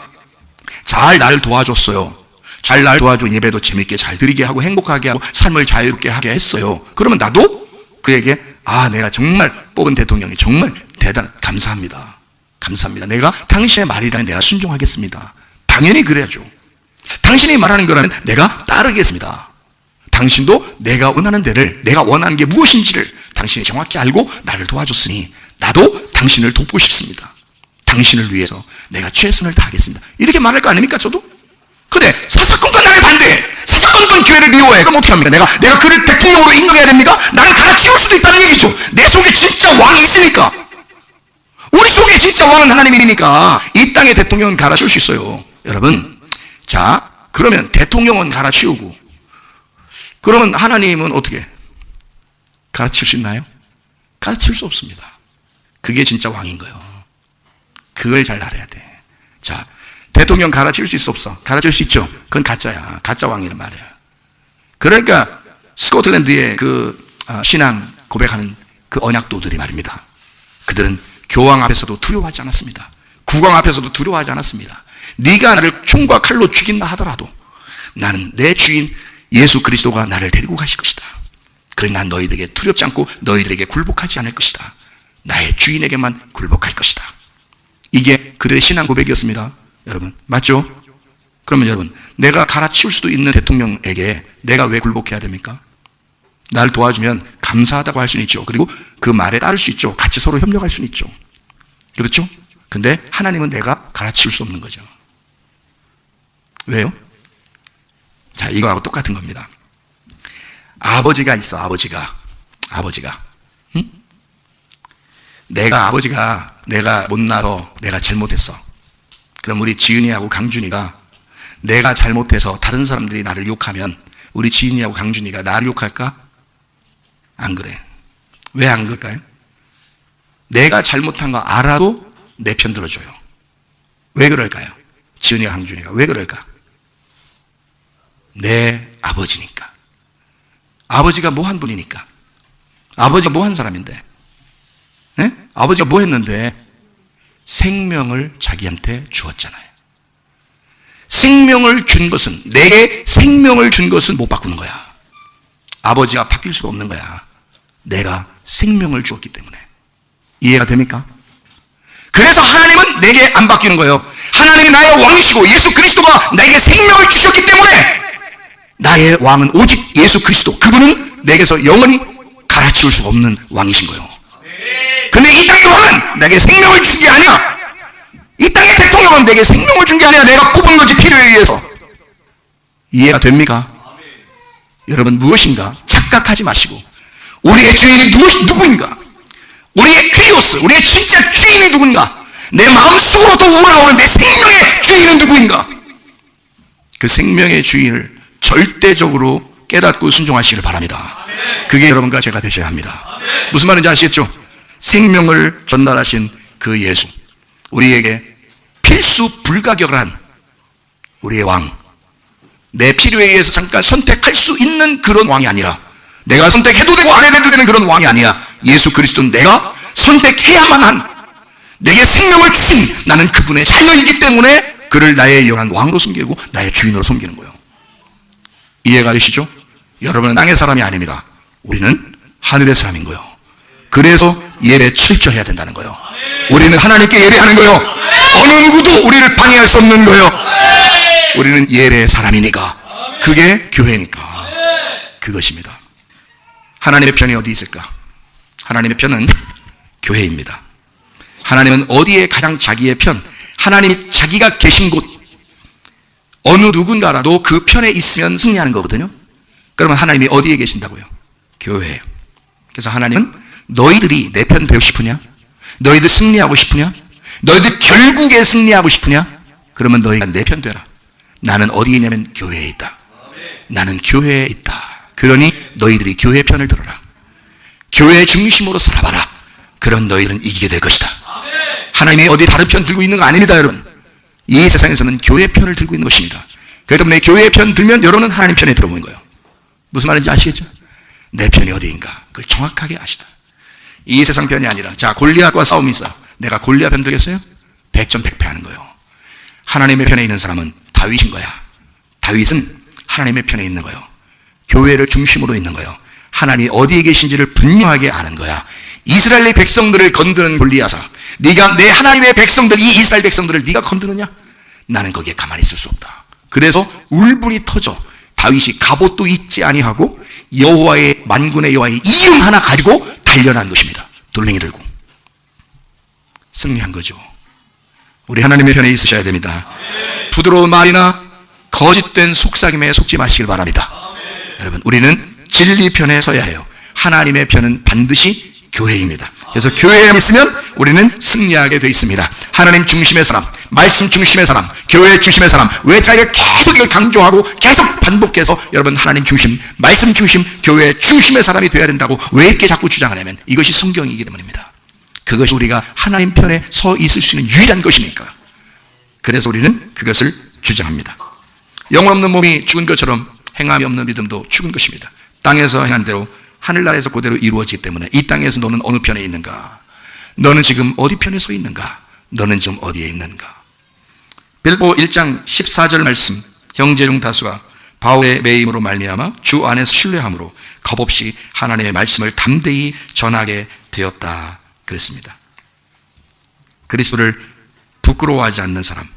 잘 나를 도와줬어요, 잘 날 도와줘 예배도 재밌게 잘 드리게 하고 행복하게 하고 삶을 자유롭게 하게 했어요. 그러면 나도 그에게 내가 정말 뽑은 대통령이 정말 감사합니다. 감사합니다. 내가 당신의 말이라면 내가 순종하겠습니다. 당연히 그래야죠. 당신이 말하는 거라면 내가 따르겠습니다. 당신도 내가 원하는 데를, 내가 원하는 게 무엇인지를 당신이 정확히 알고 나를 도와줬으니 나도 당신을 돕고 싶습니다. 당신을 위해서 내가 최선을 다하겠습니다. 이렇게 말할 거 아닙니까, 저도? 근데 사사건건 나를 반대해. 사사건건 교회를 미워해. 그럼 어떻게 합니까? 내가 그를 대통령으로 인정해야 됩니까? 나는 갈아치울 수도 있다는 얘기죠. 내 속에 진짜 왕이 있으니까. 우리 속에 진짜 왕은 하나님이니까 이 땅의 대통령은 갈아치울 수 있어요. 여러분, 자, 그러면 대통령은 갈아치우고 그러면 하나님은 어떻게 갈아치울 수 있나요? 갈아치울 수 없습니다. 그게 진짜 왕인 거예요. 그걸 잘 알아야 돼. 자, 대통령 갈아치울 수 있어 없어? 갈아치울 수 있죠. 그건 가짜야. 가짜 왕이란 말이야. 그러니까 스코틀랜드의 그 신앙 고백하는 그 언약도들이 말입니다. 그들은 교황 앞에서도 두려워하지 않았습니다. 국왕 앞에서도 두려워하지 않았습니다. 네가 나를 총과 칼로 죽인다 하더라도 나는 내 주인 예수 그리스도가 나를 데리고 가실 것이다. 그러니 난 너희들에게 두렵지 않고 너희들에게 굴복하지 않을 것이다. 나의 주인에게만 굴복할 것이다. 이게 그들의 신앙 고백이었습니다. 여러분, 맞죠? 그러면 여러분, 내가 갈아치울 수도 있는 대통령에게 내가 왜 굴복해야 됩니까? 나를 도와주면 감사하다고 할 수는 있죠. 그리고 그 말에 따를 수 있죠. 같이 서로 협력할 수는 있죠. 그렇죠? 근데 하나님은 내가 갈아치울 수 없는 거죠. 왜요? 자, 이거하고 똑같은 겁니다. 아버지가 있어, 아버지가. 응? 내가 못나서 내가 잘못했어. 그럼 우리 지은이하고 강준이가 내가 잘못해서 다른 사람들이 나를 욕하면 우리 지은이하고 강준이가 나를 욕할까? 안 그래. 왜 안 그럴까요? 내가 잘못한 거 알아도 내 편 들어줘요. 왜 그럴까요? 지은이와 강준이가 왜 그럴까? 내 아버지니까. 아버지가 뭐 한 분이니까. 아버지가 뭐 한 사람인데? 네? 아버지가 뭐 했는데? 생명을 자기한테 주었잖아요. 생명을 준 것은, 내게 생명을 준 것은 못 바꾸는 거야. 아버지가 바뀔 수가 없는 거야. 내가 생명을 주었기 때문에. 이해가 됩니까? 그래서 하나님은 내게 안 바뀌는 거예요. 하나님이 나의 왕이시고 예수 그리스도가 내게 생명을 주셨기 때문에 나의 왕은 오직 예수 그리스도, 그분은 내게서 영원히 갈아치울 수가 없는 왕이신 거예요. 근데 이 땅의 왕은 내게 생명을 준 게 아니야. 이 땅의 대통령은 내게 생명을 준 게 아니야. 내가 뽑은 거지, 필요에 의해서. 이해가 됩니까? 여러분, 무엇인가 착각하지 마시고 우리의 주인이 누구인가? 우리의 퀴리오스, 우리의 진짜 주인이 누군가? 내 마음속으로부터 우러나오는 내 생명의 주인은 누구인가? 그 생명의 주인을 절대적으로 깨닫고 순종하시기를 바랍니다. 그게 여러분과 제가 되셔야 합니다. 무슨 말인지 아시겠죠? 생명을 전달하신 그 예수, 우리에게 필수 불가결한 우리의 왕, 내 필요에 의해서 잠깐 선택할 수 있는 그런 왕이 아니라, 내가 선택해도 되고 안 해도 되는 그런 왕이 아니야. 예수 그리스도는 내가 선택해야만 한, 내게 생명을 주신 나는 그분의 자녀이기 때문에 그를 나의 영원한 왕으로 섬기고 나의 주인으로 섬기는 거예요. 이해가 되시죠? 여러분은 땅의 사람이 아닙니다. 우리는 하늘의 사람인 거예요. 그래서 예배 철저해야 된다는 거예요. 우리는 하나님께 예배하는 거예요. 어느 누구도 우리를 방해할 수 없는 거예요. 우리는 예배의 사람이니까, 그게 교회니까. 그것입니다. 하나님의 편이 어디 있을까? 하나님의 편은 교회입니다. 하나님은 어디에 가장 자기의 편, 하나님이 자기가 계신 곳, 어느 누군가라도 그 편에 있으면 승리하는 거거든요. 그러면 하나님이 어디에 계신다고요? 교회에. 그래서 하나님은 너희들이 내 편 되고 싶으냐? 너희들 승리하고 싶으냐? 너희들 결국에 승리하고 싶으냐? 그러면 너희가 내 편 되라. 나는 어디에 있냐면 교회에 있다. 나는 교회에 있다. 그러니 너희들이 교회 편을 들어라. 교회 중심으로 살아봐라. 그런 너희들은 이기게 될 것이다. 하나님이 어디 다른 편 들고 있는 거 아닙니다, 여러분. 이 세상에서는 교회 편을 들고 있는 것입니다. 그렇기 때문에 교회 편 들면 여러분은 하나님 편에 들어보는 거예요. 무슨 말인지 아시겠죠? 내 편이 어디인가 그걸 정확하게 아시다. 이 세상 편이 아니라, 자, 골리앗과 싸움이 있어. 내가 골리앗 편 들겠어요? 백전백패하는 거예요. 하나님의 편에 있는 사람은 다윗인 거야. 다윗은 하나님의 편에 있는 거예요. 교회를 중심으로 있는 거예요. 하나님이 어디에 계신지를 분명하게 아는 거야. 이스라엘의 백성들을 건드는 골리앗아, 네가 내 하나님의 백성들, 이 이스라엘 백성들을 네가 건드느냐? 나는 거기에 가만히 있을 수 없다. 그래서 울분이 터져 다윗이 갑옷도 잊지 아니하고 여호와의 만군의 여호와의 이름 하나 가지고 달려난 것입니다. 돌멩이 들고 승리한 거죠. 우리 하나님의 편에 있으셔야 됩니다. 부드러운 말이나 거짓된 속삭임에 속지 마시길 바랍니다. 여러분, 우리는 진리 편에 서야 해요. 하나님의 편은 반드시 교회입니다. 그래서 교회에 있으면 우리는 승리하게 되어 있습니다. 하나님 중심의 사람, 말씀 중심의 사람, 교회 중심의 사람. 왜 자기가 계속 이걸 강조하고 계속 반복해서 여러분 하나님 중심, 말씀 중심, 교회 중심의 사람이 되어야 된다고 왜 이렇게 자꾸 주장하냐면 이것이 성경이기 때문입니다. 그것이 우리가 하나님 편에 서 있을 수 있는 유일한 것이니까. 그래서 우리는 그것을 주장합니다. 영혼 없는 몸이 죽은 것처럼 행함이 없는 믿음도 죽은 것입니다. 땅에서 행한 대로 하늘나라에서 그대로 이루어지기 때문에 이 땅에서 너는 어느 편에 있는가? 너는 지금 어디 편에 서 있는가? 너는 지금 어디에 있는가? 빌보 1장 14절 말씀, 형제 중 다수가 바울의 매임으로 말미암아 주 안에서 신뢰함으로 겁없이 하나님의 말씀을 담대히 전하게 되었다 그랬습니다. 그리스도를 부끄러워하지 않는 사람,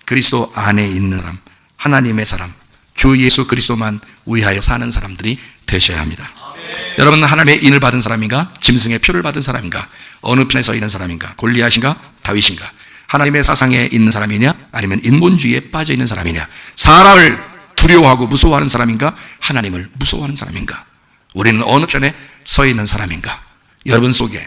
그리스도 안에 있는 사람, 하나님의 사람, 주 예수 그리스도만 위하여 사는 사람들이 되셔야 합니다. 여러분은 하나님의 인을 받은 사람인가? 짐승의 표를 받은 사람인가? 어느 편에 서 있는 사람인가? 골리앗인가? 다윗인가? 하나님의 사상에 있는 사람이냐? 아니면 인본주의에 빠져 있는 사람이냐? 사람을 두려워하고 무서워하는 사람인가? 하나님을 무서워하는 사람인가? 우리는 어느 편에 서 있는 사람인가? 여러분 속에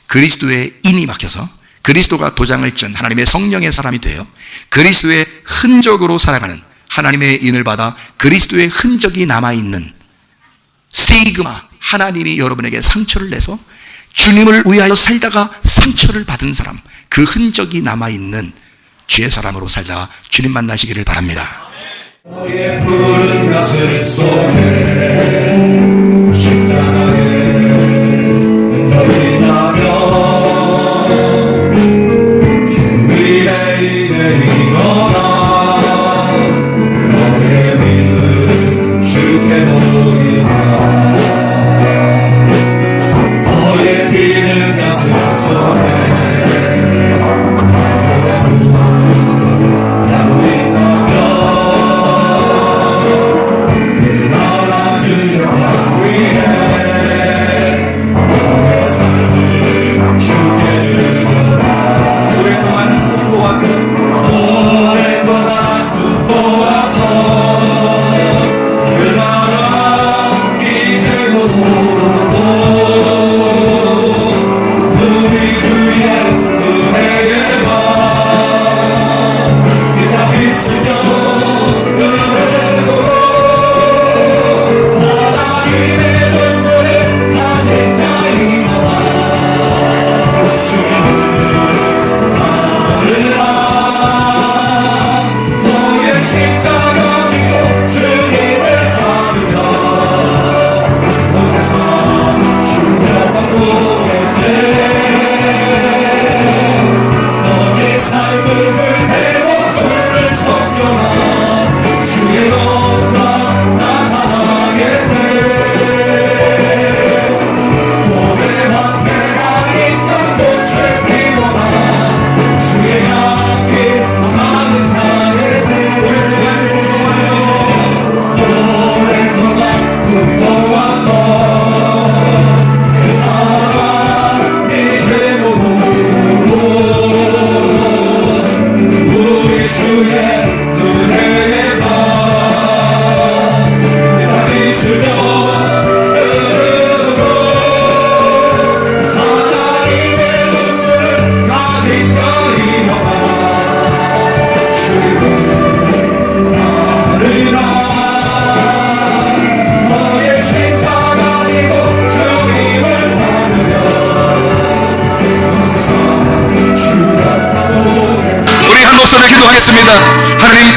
그리스도의 인이 막혀서 그리스도가 도장을 짠 하나님의 성령의 사람이 되어 그리스도의 흔적으로 살아가는, 하나님의 인을 받아 그리스도의 흔적이 남아있는 스테이그마, 하나님이 여러분에게 상처를 내서 주님을 위하여 살다가 상처를 받은 사람, 그 흔적이 남아있는 주의 사람으로 살다가 주님 만나시기를 바랍니다. 너의 푸른 가슴 속에 십자가의 흔적이 나면 주 위에 이제 일어나 너의 믿음 쉽게 보이나 너의 피는 가슴 속에 그 나라 주 영광 위에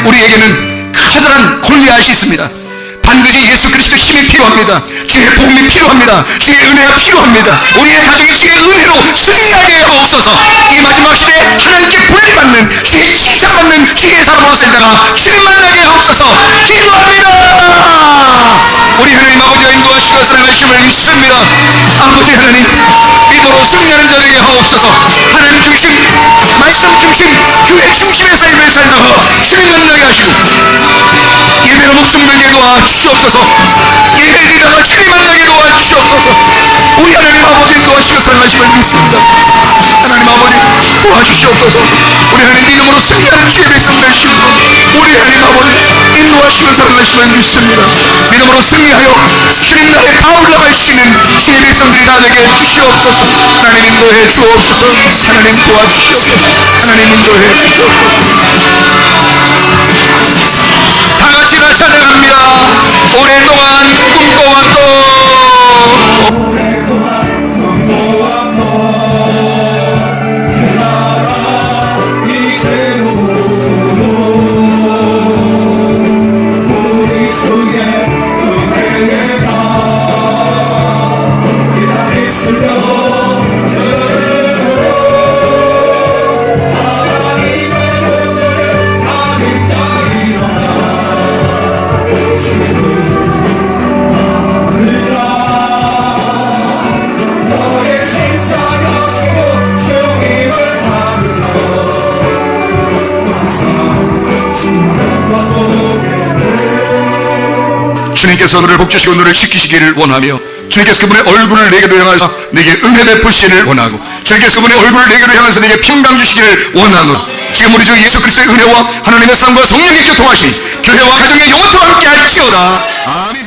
우리에게는 커다란 골리앗이 있습니다. 반드시 예수 그리스도의 힘이 필요합니다. 주의 복음이 필요합니다. 주의 은혜가 필요합니다. 우리의 가정이 주의 은혜로 승리하게 하옵소서. 이 마지막 시대에 하나님께 분리받는, 주의 칭찬받는 주의 사람으로 살다가 주를 만나게 하옵소서. 기도합니다. 우리 하나님 아버지가 인도하시고 사랑하심을 믿습니다. 아버지 하나님, 믿음으로 승리하는 자 되게 하옵소서. 하나님 중심, 말씀 중심, 교회 중심의 삶을 살다가 주를 만나게 하시고 예배로 목숨 걸게 도와주시옵소서. 예배 드리다가 주님 만나게 도와주시옵소서. 우리 하나님 아버지 도와주시고 사랑하심을 믿습니다. 하나님 아버지 도와주시옵소서. 우리 하나님 믿음으로 승리하는 주의 백성 되시고 우리 하나님 아버지 인도하시고 사랑하심을 믿습니다. 믿음으로 승리하여 주님 나라에 다 올라갈 수 있는 주의 백성들이 다 되게 주시옵소서. 하나님 인도해 주옵소서. 하나님 도와주시옵소서. 하나님 인도해 주시옵소서. 다 같이 다 찬양합니다. 오랫동안 꿈꿔왔던 그 나라 이제로 우리 속에 은혜가 기다렸으며 하나님의 은혜를 가진 자 일어나 주를 받으라. 너의 신사가 주고 주님을 받으라. 어서서 주님과 보게 주님께서 너를 복주시고 너를 지키시기를 원하며 주님께서 그분의 얼굴을 내게로 향하여서 내게 은혜 베푸시기를 원하고 주님께서 그분의 얼굴을 내게로 향해서 내게 평강 주시기를 원하노. 지금 우리 주 예수 그리스도의 은혜와 하나님의 사랑과 성령의 교통하심이 교회와 가정의 영원토록 함께 할지어다. 아멘.